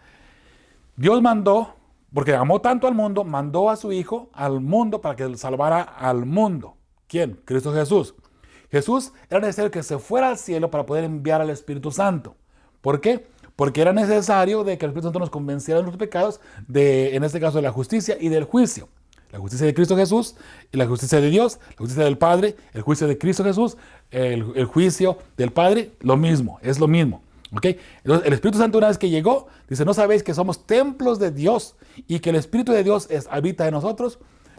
Dios mandó, porque amó tanto al mundo, mandó a su Hijo al mundo para que salvara al mundo. ¿Quién? Cristo Jesús. Jesús era necesario que se fuera al cielo para poder enviar al Espíritu Santo. ¿Por qué? Porque era necesario de que el Espíritu Santo nos convenciera de nuestros pecados, en este caso de la justicia y del juicio. La justicia de Cristo Jesús, la justicia de Dios, la justicia del Padre, el juicio de Cristo Jesús, el juicio del Padre, lo mismo, es lo mismo. ¿Okay? Entonces, el Espíritu Santo, una vez que llegó, dice, ¿no sabéis que somos templos de Dios y que el Espíritu de Dios habita en nosotros?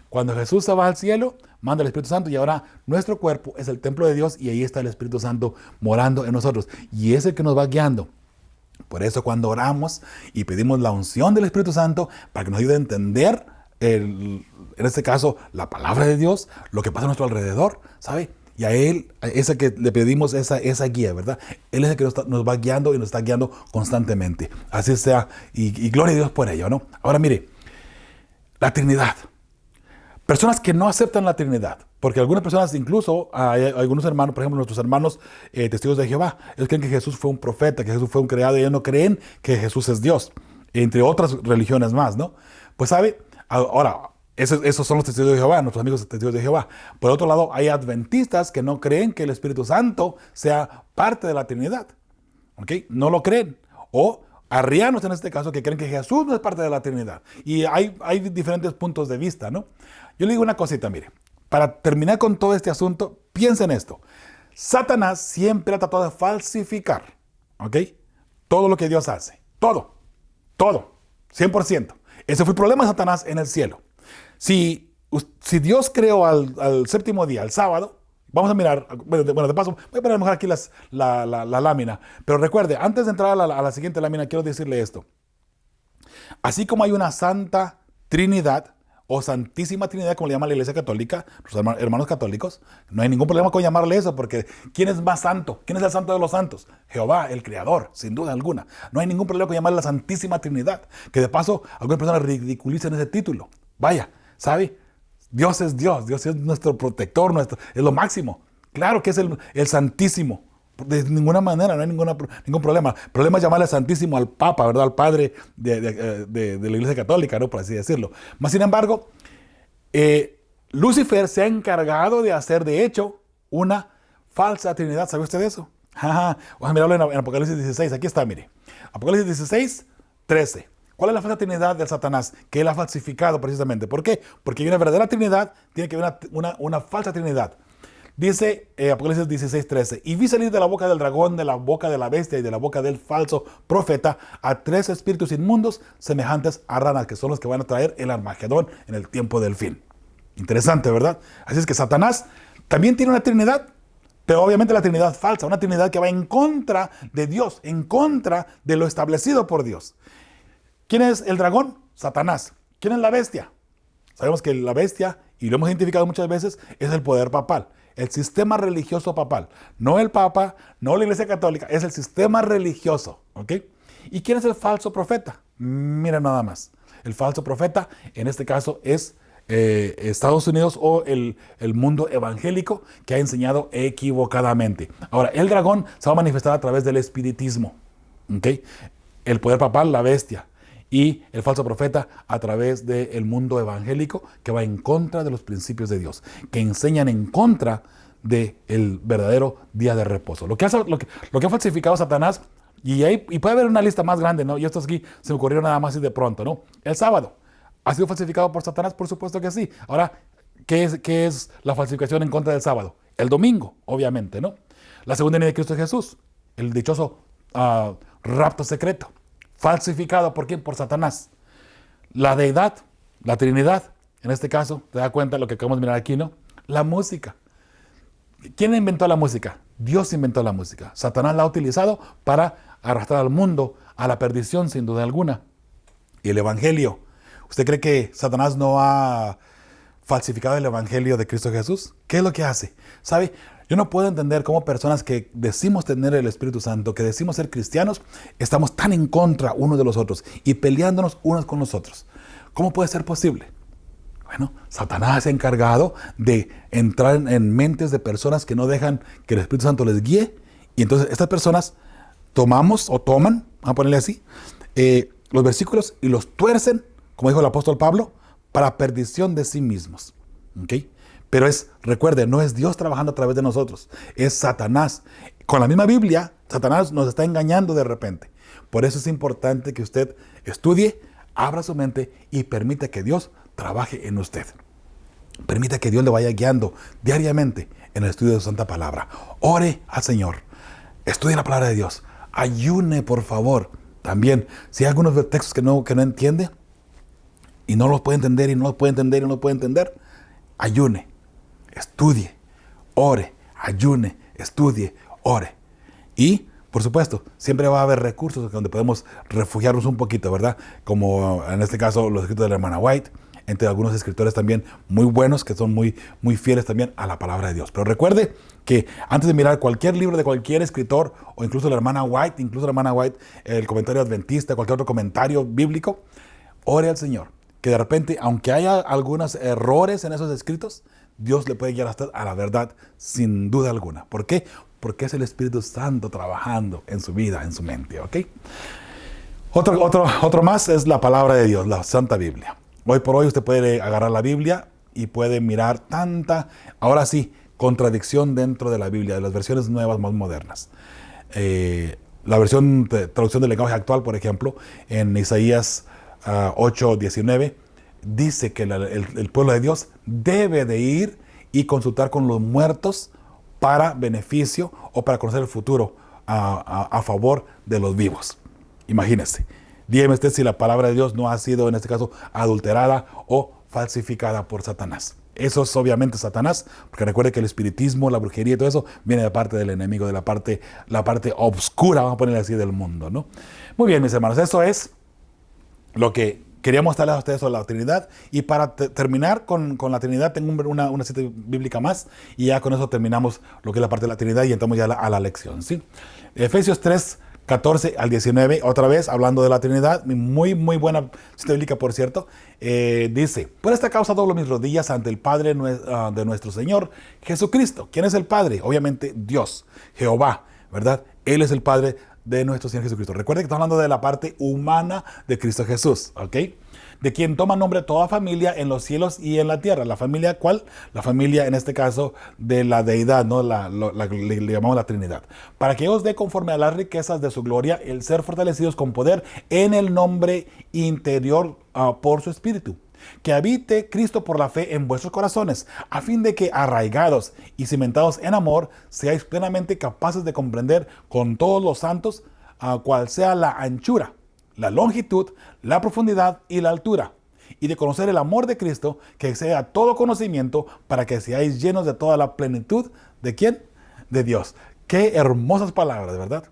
Cuando Jesús se va al cielo, manda el Espíritu Santo y ahora nuestro cuerpo es el templo de Dios y ahí está el Espíritu Santo morando en nosotros y es el que nos va guiando. Por eso cuando oramos y pedimos la unción del Espíritu Santo para que nos ayude a entender en este caso, la palabra de Dios, lo que pasa a nuestro alrededor, ¿sabe? Y a Él es el que le pedimos esa guía, ¿verdad? Él es el que nos va guiando y nos está guiando constantemente. Así sea, y gloria a Dios por ello, ¿no? Ahora mire, la Trinidad. Personas que no aceptan la Trinidad, porque algunas personas, incluso hay algunos hermanos, por ejemplo, nuestros hermanos testigos de Jehová, ellos creen que Jesús fue un profeta, que Jesús fue un creado, y ellos no creen que Jesús es Dios, entre otras religiones más, ¿no? Pues, ¿sabe? Ahora, esos son los testigos de Jehová, nuestros amigos testigos de Jehová. Por otro lado, hay adventistas que no creen que el Espíritu Santo sea parte de la Trinidad. ¿Ok? No lo creen. O arrianos en este caso que creen que Jesús no es parte de la Trinidad. Y hay diferentes puntos de vista, ¿no? Yo le digo una cosita, mire. Para terminar con todo este asunto, piensen esto. Satanás siempre ha tratado de falsificar, ¿ok? Todo lo que Dios hace. Todo. 100%. Ese fue el problema de Satanás en el cielo. Si Dios creó al séptimo día, al sábado, vamos a mirar, bueno, de paso, voy a poner mejor aquí la lámina. Pero recuerde, antes de entrar a la siguiente lámina, quiero decirle esto. Así como hay una santa Trinidad, o Santísima Trinidad, como le llama la Iglesia Católica, los hermanos católicos, no hay ningún problema con llamarle eso, porque ¿quién es más santo? ¿Quién es el santo de los santos? Jehová, el Creador, sin duda alguna. No hay ningún problema con llamarle la Santísima Trinidad, que de paso algunas personas ridiculizan ese título. Vaya, ¿sabe? Dios es nuestro protector, es lo máximo. Claro que es el Santísimo. De ninguna manera, no hay ningún problema. El problema es llamarle Santísimo al Papa, ¿verdad? Al Padre de la Iglesia Católica, ¿no? Por así decirlo. Mas, sin embargo, Lucifer se ha encargado de hacer, de hecho, una falsa Trinidad. ¿Sabe usted eso? Vamos a mirarlo en Apocalipsis 16. Aquí está, mire. Apocalipsis 16, 13. ¿Cuál es la falsa Trinidad de Satanás? Que él ha falsificado precisamente. ¿Por qué? Porque hay una verdadera Trinidad, tiene que haber una falsa Trinidad. Dice Apocalipsis 16, 13, y vi salir de la boca del dragón, de la boca de la bestia y de la boca del falso profeta a 3 espíritus inmundos semejantes a ranas, que son los que van a traer el Armagedón en el tiempo del fin. Interesante, ¿verdad? Así es que Satanás también tiene una Trinidad, pero obviamente la Trinidad falsa, una Trinidad que va en contra de Dios, en contra de lo establecido por Dios. ¿Quién es el dragón? Satanás. ¿Quién es la bestia? Sabemos que la bestia, y lo hemos identificado muchas veces, es el poder papal. El sistema religioso papal. No el Papa, no la Iglesia Católica, es el sistema religioso. ¿Ok? ¿Y quién es el falso profeta? Mira nada más. El falso profeta, en este caso, es Estados Unidos o el mundo evangélico que ha enseñado equivocadamente. Ahora, el dragón se va a manifestar a través del espiritismo. ¿Okay? El poder papal, la bestia. Y el falso profeta a través del mundo evangélico que va en contra de los principios de Dios, que enseñan en contra del verdadero día de reposo. Lo que ha falsificado Satanás, y puede haber una lista más grande, ¿no? Y esto aquí se me ocurrió nada más y de pronto, ¿no? El sábado ha sido falsificado por Satanás, por supuesto que sí. Ahora, ¿qué es la falsificación en contra del sábado? El domingo, obviamente, ¿no? La segunda venida de Cristo Jesús, el dichoso rapto secreto. Falsificado, ¿por quién? Por Satanás. La deidad, la Trinidad, en este caso, te das cuenta de lo que acabamos de mirar aquí, ¿no? La música. ¿Quién inventó la música? Dios inventó la música. Satanás la ha utilizado para arrastrar al mundo a la perdición, sin duda alguna. Y el Evangelio. ¿Usted cree que Satanás no ha falsificado el Evangelio de Cristo Jesús? ¿Qué es lo que hace? ¿Sabe? Yo no puedo entender cómo personas que decimos tener el Espíritu Santo, que decimos ser cristianos, estamos tan en contra unos de los otros y peleándonos unos con los otros. ¿Cómo puede ser posible? Bueno, Satanás se ha encargado de entrar en mentes de personas que no dejan que el Espíritu Santo les guíe. Y entonces estas personas toman, vamos a ponerle así, los versículos y los tuercen, como dijo el apóstol Pablo, para perdición de sí mismos. ¿Okay? Pero recuerde, no es Dios trabajando a través de nosotros, es Satanás. Con la misma Biblia, Satanás nos está engañando de repente. Por eso es importante que usted estudie, abra su mente y permita que Dios trabaje en usted. Permita que Dios le vaya guiando diariamente en el estudio de su santa palabra. Ore al Señor, estudie la palabra de Dios, ayune por favor. También, si hay algunos textos que no entiende y no los puede entender y no los puede entender y no los puede entender, ayune. Estudie, ore, ayune, estudie, ore. Y, por supuesto, siempre va a haber recursos donde podemos refugiarnos un poquito, ¿verdad? Como en este caso los escritos de la hermana White, entre algunos escritores también muy buenos que son muy, muy fieles también a la palabra de Dios. Pero recuerde que antes de mirar cualquier libro de cualquier escritor, o incluso la hermana White, el comentario adventista, cualquier otro comentario bíblico, ore al Señor. Que de repente, aunque haya algunos errores en esos escritos, Dios le puede guiar a usted a la verdad sin duda alguna. ¿Por qué? Porque es el Espíritu Santo trabajando en su vida, en su mente, ¿ok? Otro más es la palabra de Dios, la Santa Biblia. Hoy por hoy usted puede agarrar la Biblia y puede mirar tanta, ahora sí, contradicción dentro de la Biblia, de las versiones nuevas, más modernas. La versión de traducción del lenguaje actual, por ejemplo, en Isaías 8:19, dice que el pueblo de Dios debe de ir y consultar con los muertos para beneficio o para conocer el futuro a favor de los vivos. Imagínese. Dígame usted si la palabra de Dios no ha sido en este caso adulterada o falsificada por Satanás. Eso es obviamente Satanás, porque recuerde que el espiritismo, la brujería y todo eso viene de parte del enemigo, de la parte obscura, vamos a ponerle así, del mundo, ¿no? Muy bien, mis hermanos, eso es lo que quería mostrarles a ustedes sobre la Trinidad. Y para terminar con la Trinidad, tengo una cita bíblica más, y ya con eso terminamos lo que es la parte de la Trinidad y entramos ya a la lección, ¿sí? Efesios 3:14 al 19, otra vez hablando de la Trinidad, muy buena cita bíblica, por cierto. Dice: por esta causa doblo mis rodillas ante el Padre de nuestro Señor Jesucristo. ¿Quién es el Padre? Obviamente Dios, Jehová, ¿verdad? Él es el Padre de nuestro Señor Jesucristo. Recuerden que estamos hablando de la parte humana de Cristo Jesús, ¿ok? De quien toma nombre toda familia en los cielos y en la tierra. ¿La familia cuál? La familia, en este caso, de la deidad, ¿no? Le llamamos la Trinidad. Para que os dé conforme a las riquezas de su gloria el ser fortalecidos con poder en el nombre interior por su Espíritu. Que habite Cristo por la fe en vuestros corazones, a fin de que, arraigados y cimentados en amor, seáis plenamente capaces de comprender con todos los santos cuál sea la anchura, la longitud, la profundidad y la altura, y de conocer el amor de Cristo, que excede a todo conocimiento, para que seáis llenos de toda la plenitud, ¿de quién? De Dios. Qué hermosas palabras, de verdad.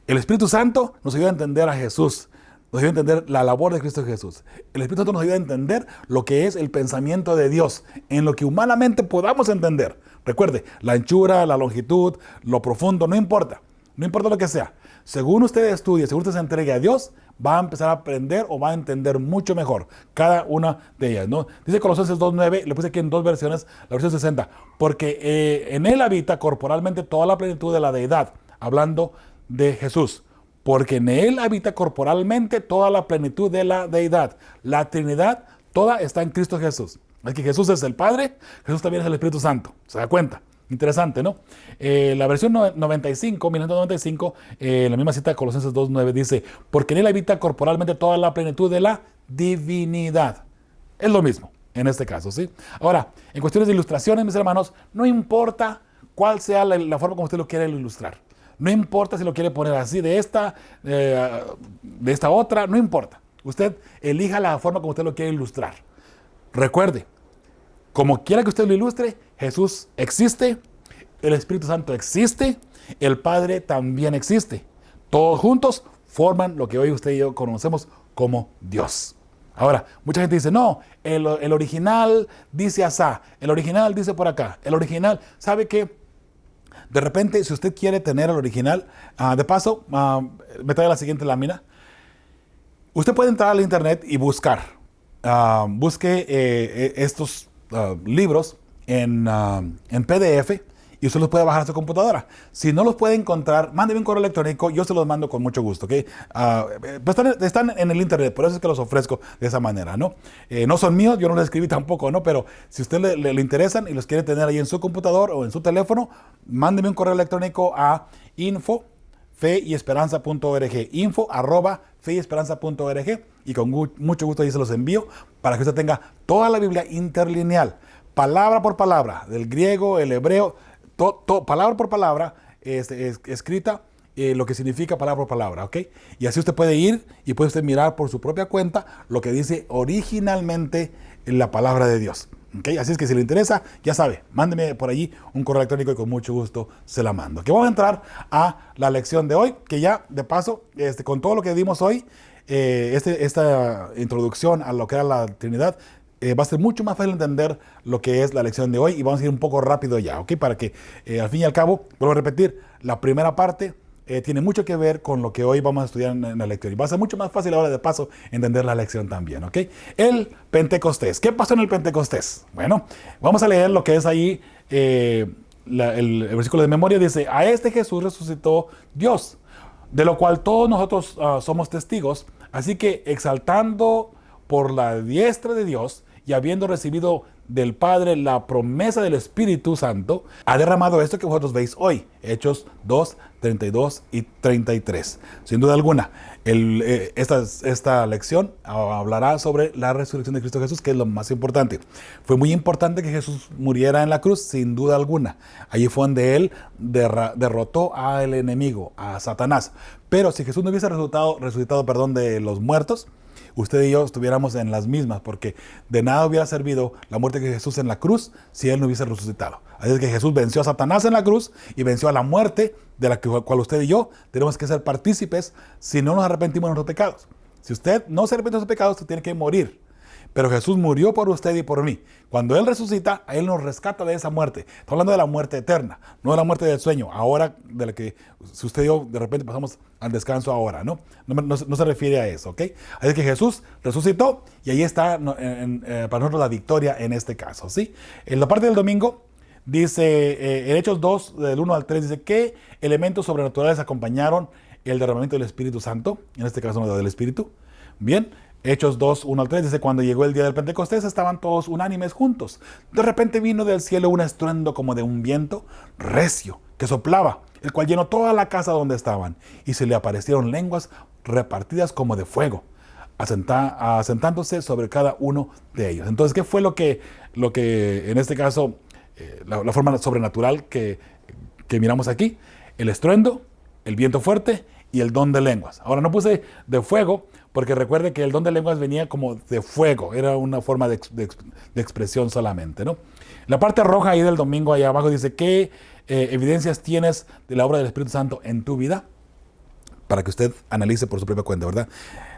El Espíritu Santo nos ayuda a entender a Jesús, nos ayuda a entender la labor de Cristo Jesús. El Espíritu Santo nos ayuda a entender lo que es el pensamiento de Dios, en lo que humanamente podamos entender. Recuerde, la anchura, la longitud, lo profundo, no importa lo que sea. según usted estudie, según usted se entregue a Dios, va a empezar a aprender o va a entender mucho mejor cada una de ellas, ¿no? Dice Colosenses 2:9, le puse aquí en dos versiones, la versión 60, porque en él habita corporalmente toda la plenitud de la deidad, hablando de Jesús, porque en él habita corporalmente toda la plenitud de la deidad. La Trinidad toda está en Cristo Jesús. Es que Jesús es el Padre, Jesús también es el Espíritu Santo. ¿Se da cuenta? Interesante, ¿no? La versión 95, 1995, la misma cita de Colosenses 2:9 dice, porque en él habita corporalmente toda la plenitud de la divinidad. Es lo mismo en este caso, ¿sí? Ahora, en cuestiones de ilustraciones, mis hermanos, no importa cuál sea la forma como usted lo quiere ilustrar. No importa si lo quiere poner así, de esta otra, no importa. Usted elija la forma como usted lo quiere ilustrar. Recuerde, como quiera que usted lo ilustre, Jesús existe, el Espíritu Santo existe, el Padre también existe. Todos juntos forman lo que hoy usted y yo conocemos como Dios. Ahora, mucha gente dice, no, el original dice asá, el original dice por acá, el original, ¿sabe qué? De repente, si usted quiere tener el original, de paso, me trae la siguiente lámina. Usted puede entrar al internet y buscar. Busque estos libros en PDF y usted los puede bajar a su computadora. Si no los puede encontrar, mándeme un correo electrónico, yo se los mando con mucho gusto, ¿ok? Pues están en el internet, por eso es que los ofrezco de esa manera, ¿no? No son míos, yo no los escribí tampoco, ¿no? Pero si a usted le interesan y los quiere tener ahí en su computador o en su teléfono, mándeme un correo electrónico a info@feyesperanza.org, info@feyesperanza.org, y con mucho gusto ahí se los envío para que usted tenga toda la Biblia interlineal, palabra por palabra, del griego, el hebreo, palabra por palabra, escrita, lo que significa palabra por palabra, ¿ok? Y así usted puede ir y puede usted mirar por su propia cuenta lo que dice originalmente la palabra de Dios, ¿ok? Así es que si le interesa, ya sabe, mándeme por allí un correo electrónico y con mucho gusto se la mando. Que vamos a entrar a la lección de hoy, que ya de paso, con todo lo que dimos hoy, esta introducción a lo que era la Trinidad, va a ser mucho más fácil entender lo que es la lección de hoy y vamos a ir un poco rápido ya, ¿ok? Para que al fin y al cabo, vuelvo a repetir, la primera parte tiene mucho que ver con lo que hoy vamos a estudiar en la lección y va a ser mucho más fácil ahora de paso entender la lección también, ¿ok? El Pentecostés. ¿Qué pasó en el Pentecostés? Bueno, vamos a leer lo que es ahí, el versículo de memoria dice, a este Jesús resucitó Dios, de lo cual todos nosotros somos testigos, así que exaltando por la diestra de Dios y habiendo recibido del Padre la promesa del Espíritu Santo, ha derramado esto que vosotros veis hoy. Hechos 2, 32 y 33. Sin duda alguna, esta lección hablará sobre la resurrección de Cristo Jesús, que es lo más importante. Fue muy importante que Jesús muriera en la cruz, sin duda alguna. Allí fue donde Él derrotó al enemigo, a Satanás. Pero si Jesús no hubiese resucitado de los muertos, usted y yo estuviéramos en las mismas, porque de nada hubiera servido la muerte de Jesús en la cruz si Él no hubiese resucitado. Así es que Jesús venció a Satanás en la cruz y venció a la muerte, de la cual usted y yo tenemos que ser partícipes si no nos arrepentimos de nuestros pecados. Si usted no se arrepiente de sus pecados, usted tiene que morir. Pero Jesús murió por usted y por mí. Cuando Él resucita, Él nos rescata de esa muerte. Está hablando de la muerte eterna, no de la muerte del sueño. Ahora, de la que si usted y yo de repente pasamos al descanso ahora, ¿no? No se refiere a eso, ¿ok? Así que Jesús resucitó y ahí está para nosotros la victoria en este caso, ¿sí? En la parte del domingo dice, en Hechos 2, del 1 al 3, dice, ¿qué elementos sobrenaturales acompañaron el derramamiento del Espíritu Santo? En este caso, del Espíritu. Bien. Hechos 2, 1 al 3 dice, cuando llegó el día del Pentecostés estaban todos unánimes juntos. De repente vino del cielo un estruendo como de un viento recio que soplaba, el cual llenó toda la casa donde estaban, y se le aparecieron lenguas repartidas como de fuego, asentándose sobre cada uno de ellos. Entonces, ¿qué fue lo que en este caso, la forma sobrenatural que miramos aquí? El estruendo, el viento fuerte y el don de lenguas. Ahora no puse de fuego, porque recuerde que el don de lenguas venía como de fuego, era una forma de expresión solamente, ¿no? La parte roja ahí del domingo, ahí abajo, dice, ¿qué evidencias tienes de la obra del Espíritu Santo en tu vida? Para que usted analice por su propia cuenta, ¿verdad?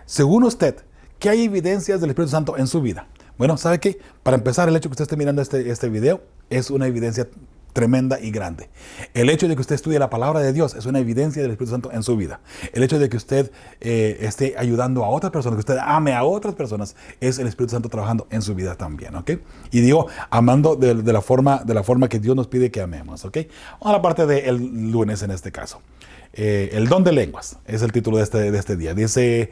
Según usted, ¿qué hay evidencias del Espíritu Santo en su vida? Bueno, ¿sabe qué? Para empezar, el hecho que usted esté mirando este video es una evidencia tremenda y grande. El hecho de que usted estudie la palabra de Dios es una evidencia del Espíritu Santo en su vida. El hecho de que usted esté ayudando a otras personas, que usted ame a otras personas, es el Espíritu Santo trabajando en su vida también, ¿ok? Y digo, amando de la forma que Dios nos pide que amemos, ¿ok? Vamos a la parte del lunes en este caso. El don de lenguas es el título de este día. Dice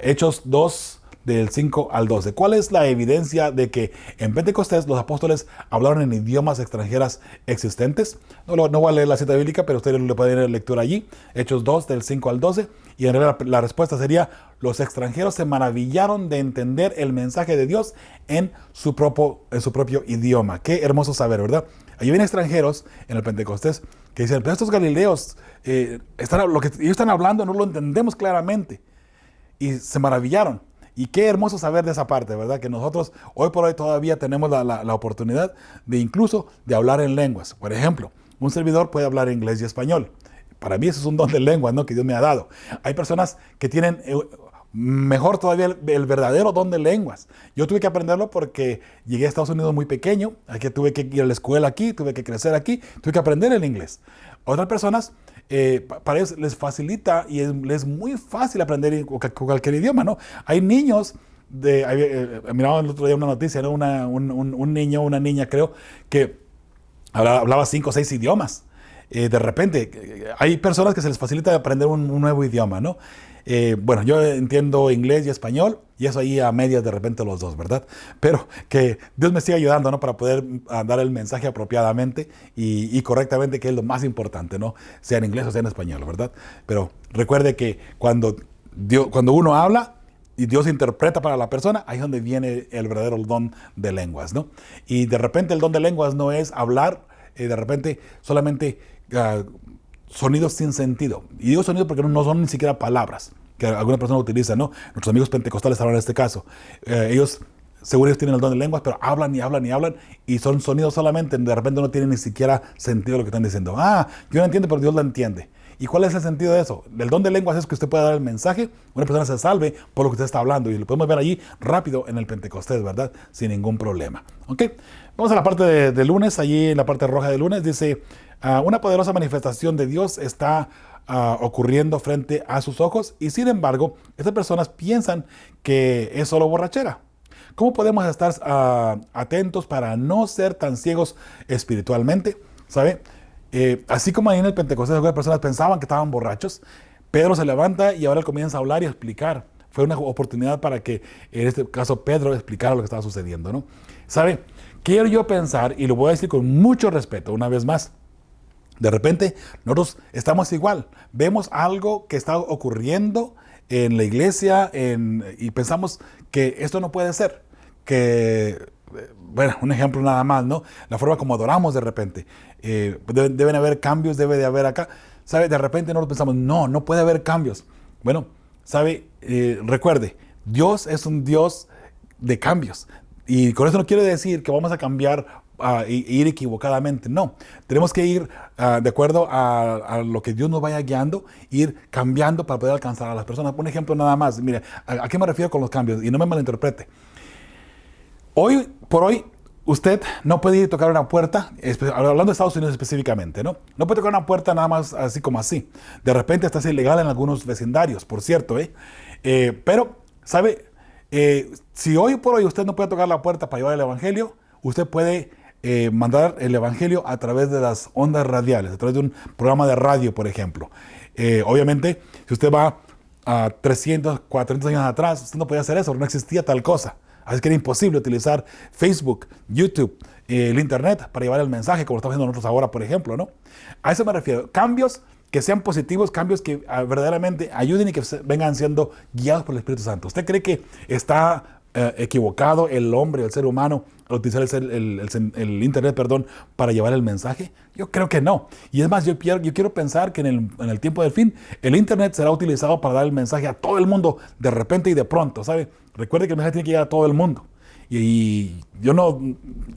Hechos 2, del 5 al 12. ¿Cuál es la evidencia de que en Pentecostés los apóstoles hablaron en idiomas extranjeras existentes? No voy a leer la cita bíblica, pero ustedes le pueden leer lectura allí. Hechos 2, del 5 al 12. Y en realidad la respuesta sería: los extranjeros se maravillaron de entender el mensaje de Dios en su propio idioma. Qué hermoso saber, ¿verdad? Allí vienen extranjeros en el Pentecostés que dicen: pero estos galileos, lo que ellos están hablando no lo entendemos claramente. Y se maravillaron. Y qué hermoso saber de esa parte, ¿verdad? Que nosotros hoy por hoy todavía tenemos la oportunidad de incluso de hablar en lenguas. Por ejemplo, un servidor puede hablar inglés y español. Para mí eso es un don de lenguas, ¿no? Que Dios me ha dado. Hay personas que tienen mejor todavía el verdadero don de lenguas. Yo tuve que aprenderlo porque llegué a Estados Unidos muy pequeño. Aquí tuve que ir a la escuela aquí, tuve que crecer aquí, tuve que aprender el inglés. Otras personas, para ellos les facilita y es muy fácil aprender cualquier idioma, ¿no? Hay niños, miraba el otro día una noticia, ¿no? Un niño, una niña creo, que hablaba 5 o 6 idiomas. De repente, hay personas que se les facilita aprender un nuevo idioma, ¿no? Bueno, yo entiendo inglés y español, y eso ahí a medias de repente los dos, ¿verdad? Pero que Dios me siga ayudando, ¿no? Para poder dar el mensaje apropiadamente y correctamente, que es lo más importante, ¿no? Sea en inglés o sea en español, ¿verdad? Pero recuerde que cuando uno habla y Dios interpreta para la persona, ahí es donde viene el verdadero don de lenguas, ¿no? Y de repente el don de lenguas no es hablar, de repente solamente sonidos sin sentido. Y digo sonidos porque no son ni siquiera palabras que alguna persona utiliza, ¿no? Nuestros amigos pentecostales hablan en este caso. Ellos seguro tienen el don de lenguas, pero hablan y hablan y hablan y son sonidos solamente. De repente no tienen ni siquiera sentido lo que están diciendo. Yo no entiendo, pero Dios lo entiende. ¿Y cuál es el sentido de eso? El don de lenguas es que usted pueda dar el mensaje, una persona se salve por lo que usted está hablando, y lo podemos ver allí rápido en el Pentecostés, ¿verdad? Sin ningún problema. ¿Ok? Vamos a la parte de lunes. Allí en la parte roja de lunes dice: una poderosa manifestación de Dios está ocurriendo frente a sus ojos, y sin embargo, estas personas piensan que es solo borrachera. ¿Cómo podemos estar atentos para no ser tan ciegos espiritualmente? ¿Sabe? Así como ahí en el Pentecostés algunas personas pensaban que estaban borrachos, Pedro se levanta y ahora él comienza a hablar y a explicar. Fue una oportunidad para que, en este caso, Pedro explicara lo que estaba sucediendo, ¿no? ¿Sabe? Quiero yo pensar, y lo voy a decir con mucho respeto una vez más, de repente nosotros estamos igual, vemos algo que está ocurriendo en la iglesia y pensamos que esto no puede ser, bueno, un ejemplo nada más, ¿no? La forma como adoramos de repente. Deben haber cambios, debe de haber acá. ¿Sabe? De repente nosotros pensamos, no puede haber cambios. Bueno, ¿sabe? Recuerde, Dios es un Dios de cambios. Y con eso no quiere decir que vamos a cambiar e ir equivocadamente. No, tenemos que ir de acuerdo a lo que Dios nos vaya guiando, ir cambiando para poder alcanzar a las personas. Un ejemplo nada más. Mire, ¿a qué me refiero con los cambios? Y no me malinterprete. Hoy por hoy, usted no puede ir a tocar una puerta, hablando de Estados Unidos específicamente, ¿no? No puede tocar una puerta nada más así como así. De repente está ilegal en algunos vecindarios, por cierto, pero, ¿sabe? Si hoy por hoy usted no puede tocar la puerta para llevar el evangelio, usted puede mandar el evangelio a través de las ondas radiales, a través de un programa de radio, por ejemplo. Obviamente, si usted va a 300, 400 años atrás, usted no podía hacer eso, no existía tal cosa. Así que era imposible utilizar Facebook, YouTube, el Internet para llevar el mensaje, como lo estamos haciendo nosotros ahora, por ejemplo, ¿no? A eso me refiero. Cambios que sean positivos, cambios que verdaderamente ayuden y que vengan siendo guiados por el Espíritu Santo. ¿Usted cree que está equivocado el hombre, el ser humano, al utilizar el Internet, para llevar el mensaje? Yo creo que no. Y es más, yo quiero pensar que en el tiempo del fin, el Internet será utilizado para dar el mensaje a todo el mundo de repente y de pronto, ¿sabe? Recuerde que el mensaje tiene que llegar a todo el mundo. Y yo no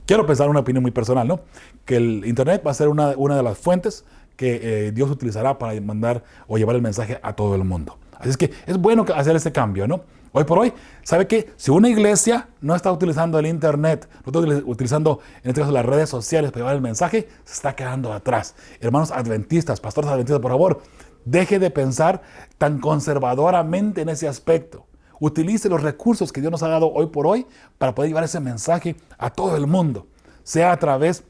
quiero pensar una opinión muy personal, ¿no? Que el Internet va a ser una de las fuentes que Dios utilizará para mandar o llevar el mensaje a todo el mundo. Así es que es bueno hacer ese cambio, ¿no? Hoy por hoy, ¿sabe qué? Si una iglesia no está utilizando el internet, no está utilizando en este caso las redes sociales para llevar el mensaje, se está quedando atrás. Hermanos adventistas, pastores adventistas, por favor, deje de pensar tan conservadoramente en ese aspecto. Utilice los recursos que Dios nos ha dado hoy por hoy para poder llevar ese mensaje a todo el mundo, sea a través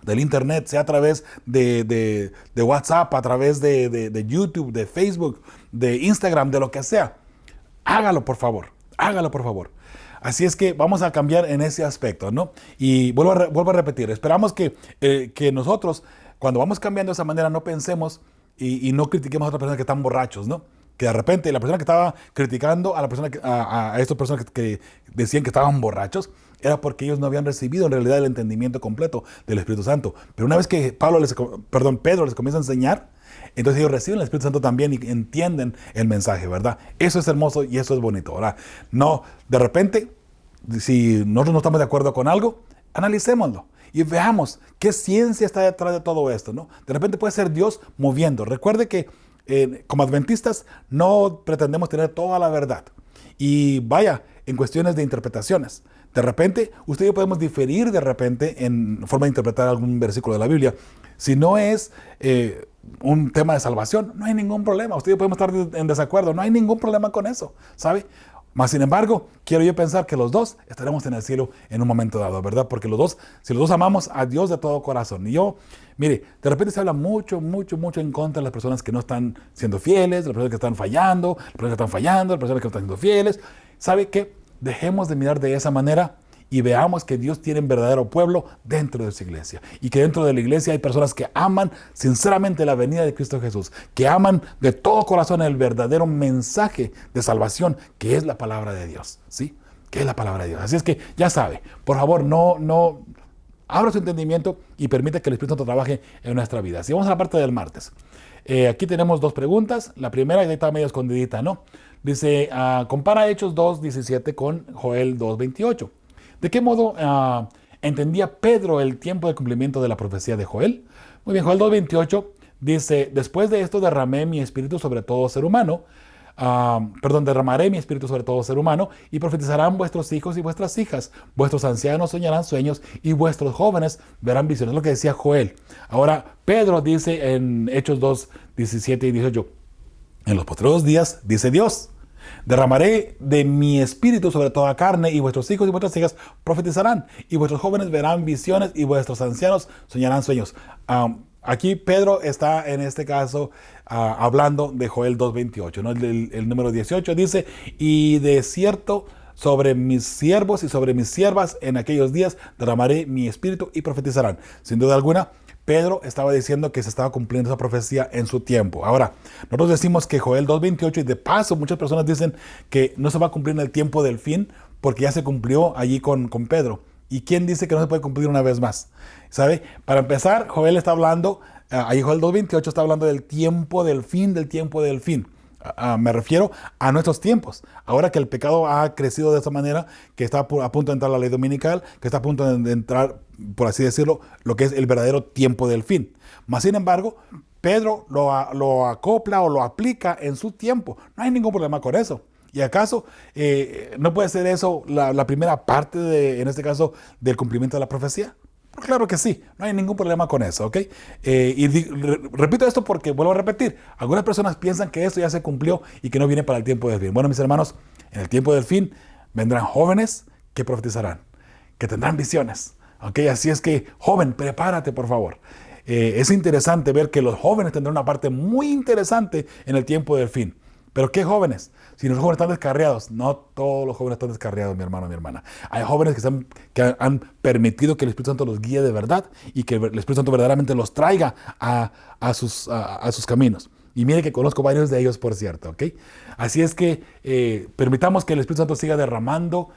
del internet, sea a través de WhatsApp, a través de YouTube, de Facebook, de Instagram, de lo que sea. Hágalo, por favor. Hágalo, por favor. Así es que vamos a cambiar en ese aspecto, ¿no? Y vuelvo a repetir, esperamos que nosotros, cuando vamos cambiando de esa manera, no pensemos y no critiquemos a otras personas que están borrachos, ¿no? Que de repente la persona que estaba criticando a estas personas que decían que estaban borrachos, era porque ellos no habían recibido en realidad el entendimiento completo del Espíritu Santo. Pero una vez que Pedro les comienza a enseñar, entonces ellos reciben el Espíritu Santo también y entienden el mensaje, ¿verdad? Eso es hermoso y eso es bonito, ¿verdad? No, de repente, si nosotros no estamos de acuerdo con algo, analicémoslo y veamos qué ciencia está detrás de todo esto, ¿no? De repente puede ser Dios moviendo. Recuerde que como adventistas no pretendemos tener toda la verdad. Y vaya, en cuestiones de interpretaciones. De repente, usted y yo podemos diferir de repente en forma de interpretar algún versículo de la Biblia. Si no es un tema de salvación, no hay ningún problema. Usted y yo podemos estar en desacuerdo, no hay ningún problema con eso, ¿sabe? Mas, sin embargo, quiero yo pensar que los dos estaremos en el cielo en un momento dado, ¿verdad? Porque si los dos amamos a Dios de todo corazón. Y yo, mire, de repente se habla mucho en contra de las personas que no están siendo fieles, de las personas que están fallando, las personas que están fallando, las personas que no están siendo fieles. ¿Sabe qué? Dejemos de mirar de esa manera y veamos que Dios tiene un verdadero pueblo dentro de su iglesia. Y que dentro de la iglesia hay personas que aman sinceramente la venida de Cristo Jesús. Que aman de todo corazón el verdadero mensaje de salvación, que es la palabra de Dios. ¿Sí? Que es la palabra de Dios. Así es que ya sabe, por favor, no abra su entendimiento y permita que el Espíritu Santo trabaje en nuestra vida. Así vamos a la parte del martes. Aquí tenemos dos preguntas. La primera, ya está medio escondidita, ¿no? Dice, compara Hechos 2:17 con Joel 2:28. ¿De qué modo entendía Pedro el tiempo de cumplimiento de la profecía de Joel? Muy bien, Joel 2:28 dice, después de esto derramaré mi espíritu sobre todo ser humano, y profetizarán vuestros hijos y vuestras hijas. Vuestros ancianos soñarán sueños y vuestros jóvenes verán visiones. Es lo que decía Joel. Ahora, Pedro dice en Hechos 2:17 y 18, en los postreros días, dice Dios, derramaré de mi espíritu sobre toda carne, y vuestros hijos y vuestras hijas profetizarán, y vuestros jóvenes verán visiones, y vuestros ancianos soñarán sueños. Aquí Pedro está en este caso hablando de Joel 2:28, ¿no? El número 18 dice, y de cierto sobre mis siervos y sobre mis siervas en aquellos días derramaré mi espíritu y profetizarán. Sin duda alguna, Pedro estaba diciendo que se estaba cumpliendo esa profecía en su tiempo. Ahora, nosotros decimos que Joel 2:28, y de paso muchas personas dicen que no se va a cumplir en el tiempo del fin porque ya se cumplió allí con Pedro. ¿Y quién dice que no se puede cumplir una vez más? ¿Sabe? Para empezar, Joel está hablando, ahí Joel 2:28 está hablando del tiempo del fin, me refiero a nuestros tiempos. Ahora que el pecado ha crecido de esa manera, que está a punto de entrar la ley dominical, que está a punto de entrar, por así decirlo, lo que es el verdadero tiempo del fin. Mas, sin embargo, Pedro lo acopla o lo aplica en su tiempo. No hay ningún problema con eso. ¿Y acaso no puede ser eso la primera parte, en este caso, del cumplimiento de la profecía? Pues claro que sí, no hay ningún problema con eso, ¿ok? Repito esto porque vuelvo a repetir, algunas personas piensan que esto ya se cumplió y que no viene para el tiempo del fin. Bueno, mis hermanos, en el tiempo del fin vendrán jóvenes que profetizarán, que tendrán visiones, ¿ok? Así es que, joven, prepárate, por favor. Es interesante ver que los jóvenes tendrán una parte muy interesante en el tiempo del fin. ¿Pero qué jóvenes? Si los jóvenes están descarriados, no todos los jóvenes están descarriados, mi hermano, mi hermana. Hay jóvenes que han permitido que el Espíritu Santo los guíe de verdad y que el Espíritu Santo verdaderamente los traiga a sus caminos. Y mire que conozco varios de ellos, por cierto, ¿ok? Así es que permitamos que el Espíritu Santo siga derramando,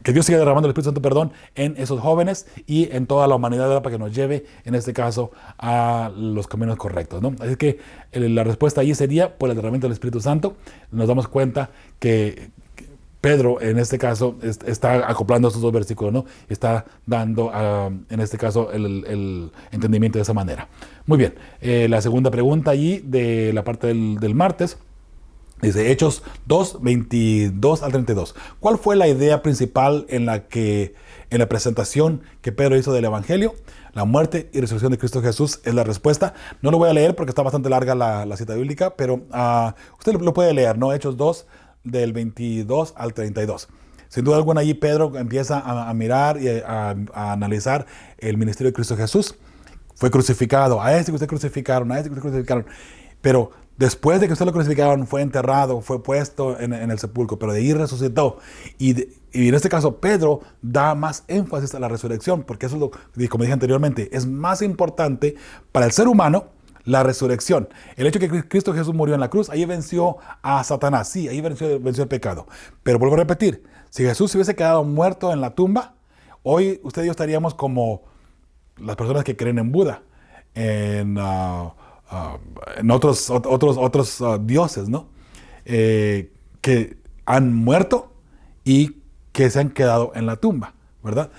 que Dios siga derramando el Espíritu Santo, en esos jóvenes y en toda la humanidad para que nos lleve, en este caso, a los caminos correctos, ¿no? Así que la respuesta allí sería por el derramamiento del Espíritu Santo. Nos damos cuenta que Pedro, en este caso, está acoplando estos dos versículos, ¿no? Está dando, en este caso, el entendimiento de esa manera. Muy bien, la segunda pregunta allí de la parte del martes Dice Hechos 2, 22 al 32. ¿Cuál fue la idea principal en la presentación que Pedro hizo del Evangelio? La muerte y resurrección de Cristo Jesús es la respuesta. No lo voy a leer porque está bastante larga la cita bíblica, pero usted lo puede leer, ¿no? Hechos 2, del 22 al 32. Sin duda alguna, allí Pedro empieza a mirar y a analizar el ministerio de Cristo Jesús. Fue crucificado, a este que usted crucificaron, a este que usted crucificaron. Pero después de que usted lo crucificaron, fue enterrado, fue puesto en el sepulcro, pero de ahí resucitó. Y en este caso, Pedro da más énfasis a la resurrección, porque eso es lo, como dije anteriormente, es más importante para el ser humano la resurrección. El hecho de que Cristo Jesús murió en la cruz, ahí venció a Satanás, sí, ahí venció el pecado. Pero vuelvo a repetir, si Jesús se hubiese quedado muerto en la tumba, hoy usted y yo estaríamos como las personas que creen en Buda, en otros dioses, ¿no? Que han muerto y que se han quedado en la tumba, ¿verdad?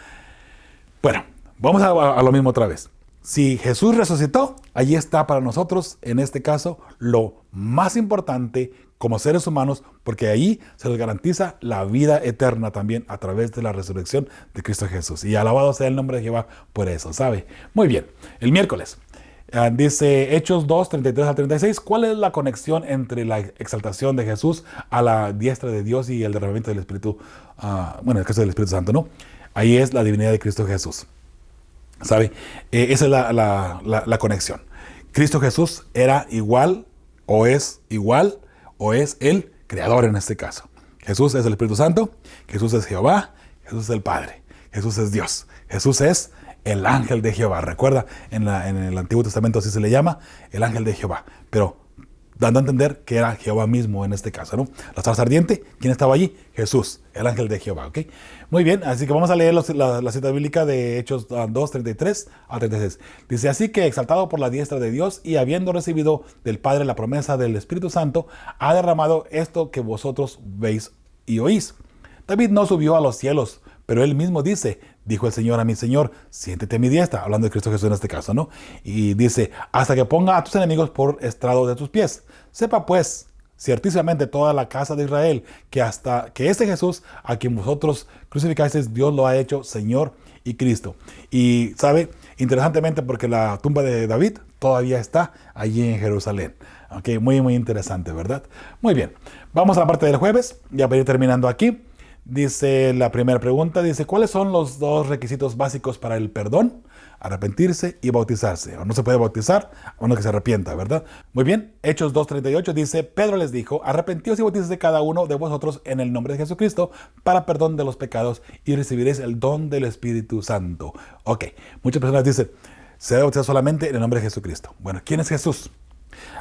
Bueno, vamos a lo mismo otra vez. Si Jesús resucitó, allí está para nosotros, en este caso, lo más importante como seres humanos, porque ahí se nos garantiza la vida eterna también a través de la resurrección de Cristo Jesús. Y alabado sea el nombre de Jehová por eso, ¿sabe? Muy bien, el miércoles. Dice Hechos 2, 33 al 36. ¿Cuál es la conexión entre la exaltación de Jesús a la diestra de Dios y el derramamiento del Espíritu? En el caso del Espíritu Santo, ¿no? Ahí es la divinidad de Cristo Jesús. ¿Sabe? Esa es la conexión. Cristo Jesús era igual, o es el Creador en este caso. Jesús es el Espíritu Santo, Jesús es Jehová, Jesús es el Padre, Jesús es Dios, Jesús es el ángel de Jehová. Recuerda, en el Antiguo Testamento así se le llama, el ángel de Jehová. Pero dando a entender que era Jehová mismo en este caso, ¿no? La zarza ardiente, ¿quién estaba allí? Jesús, el ángel de Jehová, ¿ok? Muy bien, así que vamos a leer la cita bíblica de Hechos 2, 33 a 36. Dice, así que exaltado por la diestra de Dios y habiendo recibido del Padre la promesa del Espíritu Santo, ha derramado esto que vosotros veis y oís. David no subió a los cielos, pero él mismo dice, dijo el Señor a mi Señor, siéntete a mi diestra, hablando de Cristo Jesús en este caso, ¿no? Y dice, hasta que ponga a tus enemigos por estrado de tus pies. Sepa pues, ciertísimamente toda la casa de Israel, que hasta que este Jesús, a quien vosotros crucificasteis, Dios lo ha hecho Señor y Cristo. Y, ¿sabe? Interesantemente, porque la tumba de David todavía está allí en Jerusalén. Ok, muy, muy interesante, ¿verdad? Muy bien, vamos a la parte del jueves, ya para ir terminando aquí. Dice la primera pregunta, dice, ¿cuáles son los dos requisitos básicos para el perdón? Arrepentirse y bautizarse. O no se puede bautizar a menos que se arrepienta, ¿verdad? Muy bien, Hechos 2:38 dice, Pedro les dijo, arrepentíos y bautícese cada uno de vosotros en el nombre de Jesucristo para perdón de los pecados y recibiréis el don del Espíritu Santo. Ok, muchas personas dicen, se debe bautizar solamente en el nombre de Jesucristo. Bueno, ¿quién es Jesús?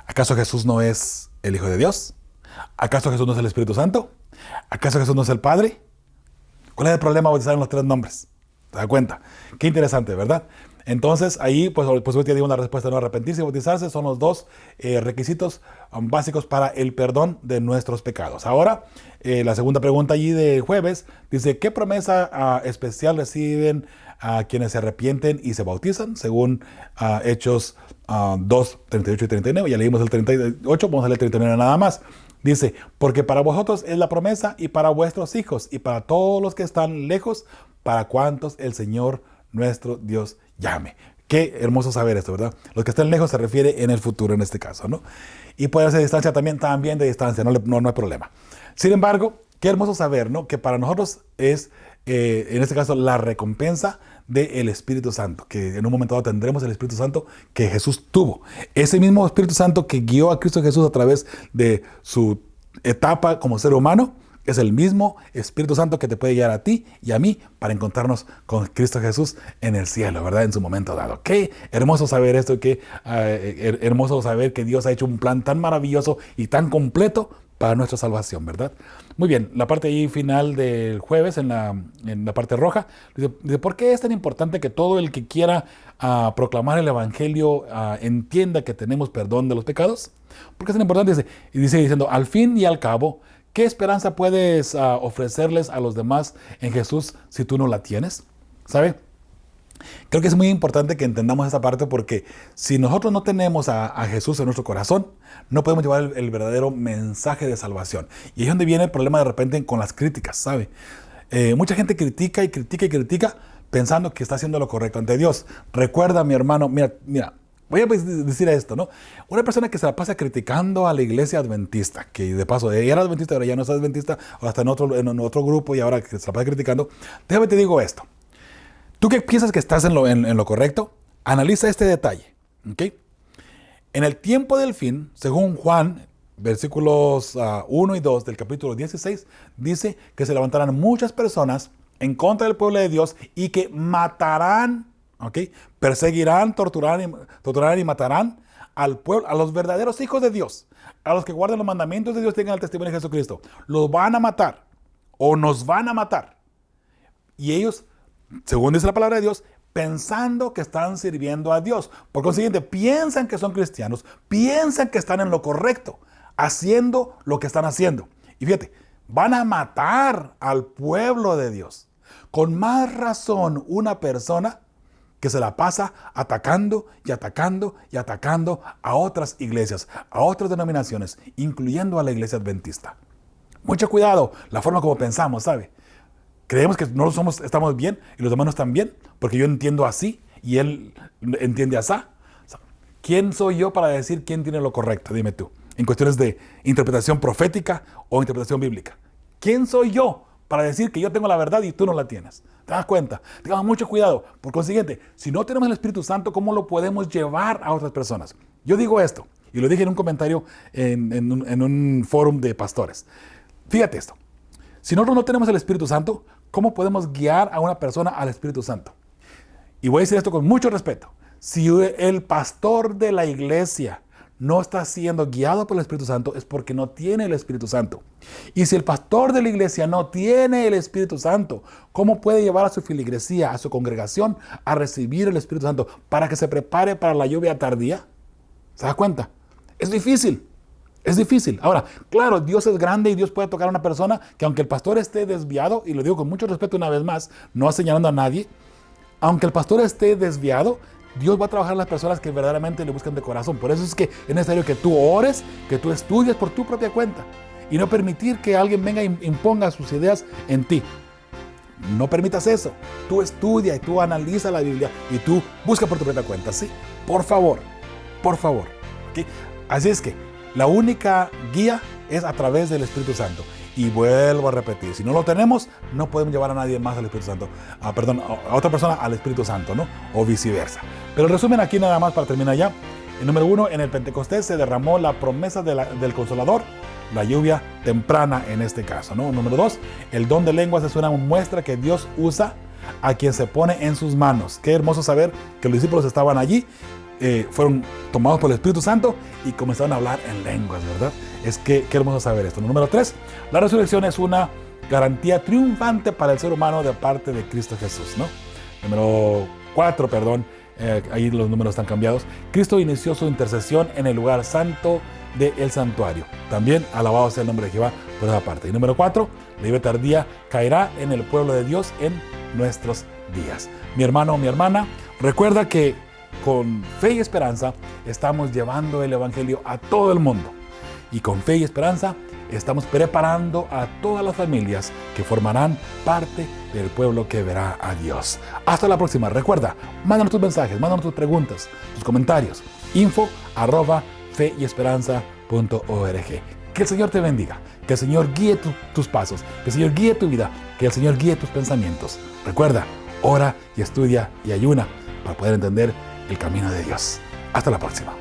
¿Acaso Jesús no es el Hijo de Dios? ¿Acaso Jesús no es el Espíritu Santo? ¿Acaso Jesús no es el Padre? ¿Cuál es el problema bautizar en los tres nombres? ¿Te das cuenta? Qué interesante, ¿verdad? Entonces ahí pues ya digo una respuesta, no, arrepentirse y bautizarse son los dos requisitos básicos para el perdón de nuestros pecados. Ahora, la segunda pregunta allí de jueves dice, ¿qué promesa especial reciben a quienes se arrepienten y se bautizan? Según Hechos 2, 38 y 39, ya leímos el 38, vamos a leer el 39 nada más. Dice, porque para vosotros es la promesa y para vuestros hijos y para todos los que están lejos, para cuantos el Señor nuestro Dios llame. Qué hermoso saber esto, ¿verdad? Los que están lejos se refiere en el futuro en este caso, ¿no? Y puede ser distancia también de distancia, no hay problema. Sin embargo, qué hermoso saber, ¿no? Que para nosotros es, en este caso, la recompensa del Espíritu Santo, que en un momento dado tendremos el Espíritu Santo que Jesús tuvo. Ese mismo Espíritu Santo que guió a Cristo Jesús a través de su etapa como ser humano, es el mismo Espíritu Santo que te puede guiar a ti y a mí para encontrarnos con Cristo Jesús en el cielo, ¿verdad? En su momento dado. Qué hermoso saber esto, qué hermoso saber que Dios ha hecho un plan tan maravilloso y tan completo para nuestra salvación, ¿verdad? Muy bien, la parte ahí final del jueves, en la parte roja, dice, ¿por qué es tan importante que todo el que quiera proclamar el Evangelio entienda que tenemos perdón de los pecados? ¿Por qué es tan importante? Dice diciendo, al fin y al cabo, ¿qué esperanza puedes ofrecerles a los demás en Jesús si tú no la tienes? ¿Sabe? Creo que es muy importante que entendamos esta parte porque si nosotros no tenemos a Jesús en nuestro corazón, no podemos llevar el verdadero mensaje de salvación. Y es donde viene el problema de repente con las críticas, ¿sabe? Mucha gente critica y critica y critica pensando que está haciendo lo correcto ante Dios. Recuerda, mi hermano, mira, voy a decir esto, ¿no? Una persona que se la pasa criticando a la iglesia adventista, que de paso ella era adventista, ahora ya no es adventista, o hasta en otro grupo y ahora que se la pasa criticando, déjame te digo esto. ¿Tú qué piensas que estás en lo correcto? Analiza este detalle, ¿ok? En el tiempo del fin, según Juan, versículos 1 y 2 del capítulo 16, dice que se levantarán muchas personas en contra del pueblo de Dios y que matarán, ¿ok? Perseguirán, torturarán y matarán al pueblo, a los verdaderos hijos de Dios, a los que guardan los mandamientos de Dios, tengan el testimonio de Jesucristo. Los van a matar o nos van a matar. Y ellos, según dice la palabra de Dios, pensando que están sirviendo a Dios. Por consiguiente, piensan que son cristianos, piensan que están en lo correcto, haciendo lo que están haciendo. Y fíjate, van a matar al pueblo de Dios. Con más razón, una persona que se la pasa atacando y atacando y atacando a otras iglesias, a otras denominaciones, incluyendo a la iglesia adventista. Mucho cuidado, la forma como pensamos, ¿sabe? Creemos que no estamos bien y los demás no están bien, porque yo entiendo así y él entiende así. ¿Quién soy yo para decir quién tiene lo correcto? Dime tú, en cuestiones de interpretación profética o interpretación bíblica. ¿Quién soy yo para decir que yo tengo la verdad y tú no la tienes? ¿Te das cuenta? Tengamos mucho cuidado. Por consiguiente, si no tenemos el Espíritu Santo, ¿cómo lo podemos llevar a otras personas? Yo digo esto, y lo dije en un comentario en un foro de pastores. Fíjate esto. Si nosotros no tenemos el Espíritu Santo, ¿cómo podemos guiar a una persona al Espíritu Santo? Y voy a decir esto con mucho respeto. Si el pastor de la iglesia no está siendo guiado por el Espíritu Santo, es porque no tiene el Espíritu Santo. Y si el pastor de la iglesia no tiene el Espíritu Santo, ¿cómo puede llevar a su feligresía, a su congregación, a recibir el Espíritu Santo para que se prepare para la lluvia tardía? ¿Se da cuenta? Es difícil. Es difícil. Ahora, claro, Dios es grande y Dios puede tocar a una persona que aunque el pastor esté desviado, y lo digo con mucho respeto una vez más, no señalando a nadie, aunque el pastor esté desviado, Dios va a trabajar en las personas que verdaderamente le buscan de corazón. Por eso es que es necesario que tú ores, que tú estudies por tu propia cuenta y no permitir que alguien venga e imponga sus ideas en ti. No permitas eso. Tú estudia y tú analiza la Biblia y tú busca por tu propia cuenta, ¿sí? Por favor, ¿okay? Así es que la única guía es a través del Espíritu Santo. Y vuelvo a repetir, si no lo tenemos, no podemos llevar a nadie más al Espíritu Santo. A otra persona al Espíritu Santo, ¿no? O viceversa. Pero el resumen aquí nada más para terminar ya. El número 1, en el Pentecostés se derramó la promesa del Consolador, la lluvia temprana en este caso, ¿no? Número 2, el don de lenguas es una muestra que Dios usa a quien se pone en sus manos. Qué hermoso saber que los discípulos estaban allí, fueron tomados por el Espíritu Santo y comenzaron a hablar en lenguas, ¿verdad? Qué hermoso saber esto. Número 3, la resurrección es una garantía triunfante para el ser humano de parte de Cristo Jesús, ¿no? Número 4, ahí los números están cambiados. Cristo inició su intercesión en el lugar santo del santuario. También alabado sea el nombre de Jehová por esa parte. Y número 4, la lluvia tardía caerá en el pueblo de Dios en nuestros días. Mi hermano o mi hermana, recuerda que con fe y esperanza estamos llevando el evangelio a todo el mundo. Y con fe y esperanza estamos preparando a todas las familias que formarán parte del pueblo que verá a Dios. Hasta la próxima. Recuerda, mándanos tus mensajes, mándanos tus preguntas, tus comentarios. info@feyesperanza.org. Que el Señor te bendiga, que el Señor guíe tus pasos, que el Señor guíe tu vida, que el Señor guíe tus pensamientos. Recuerda, ora y estudia y ayuna para poder entender el camino de Dios. Hasta la próxima.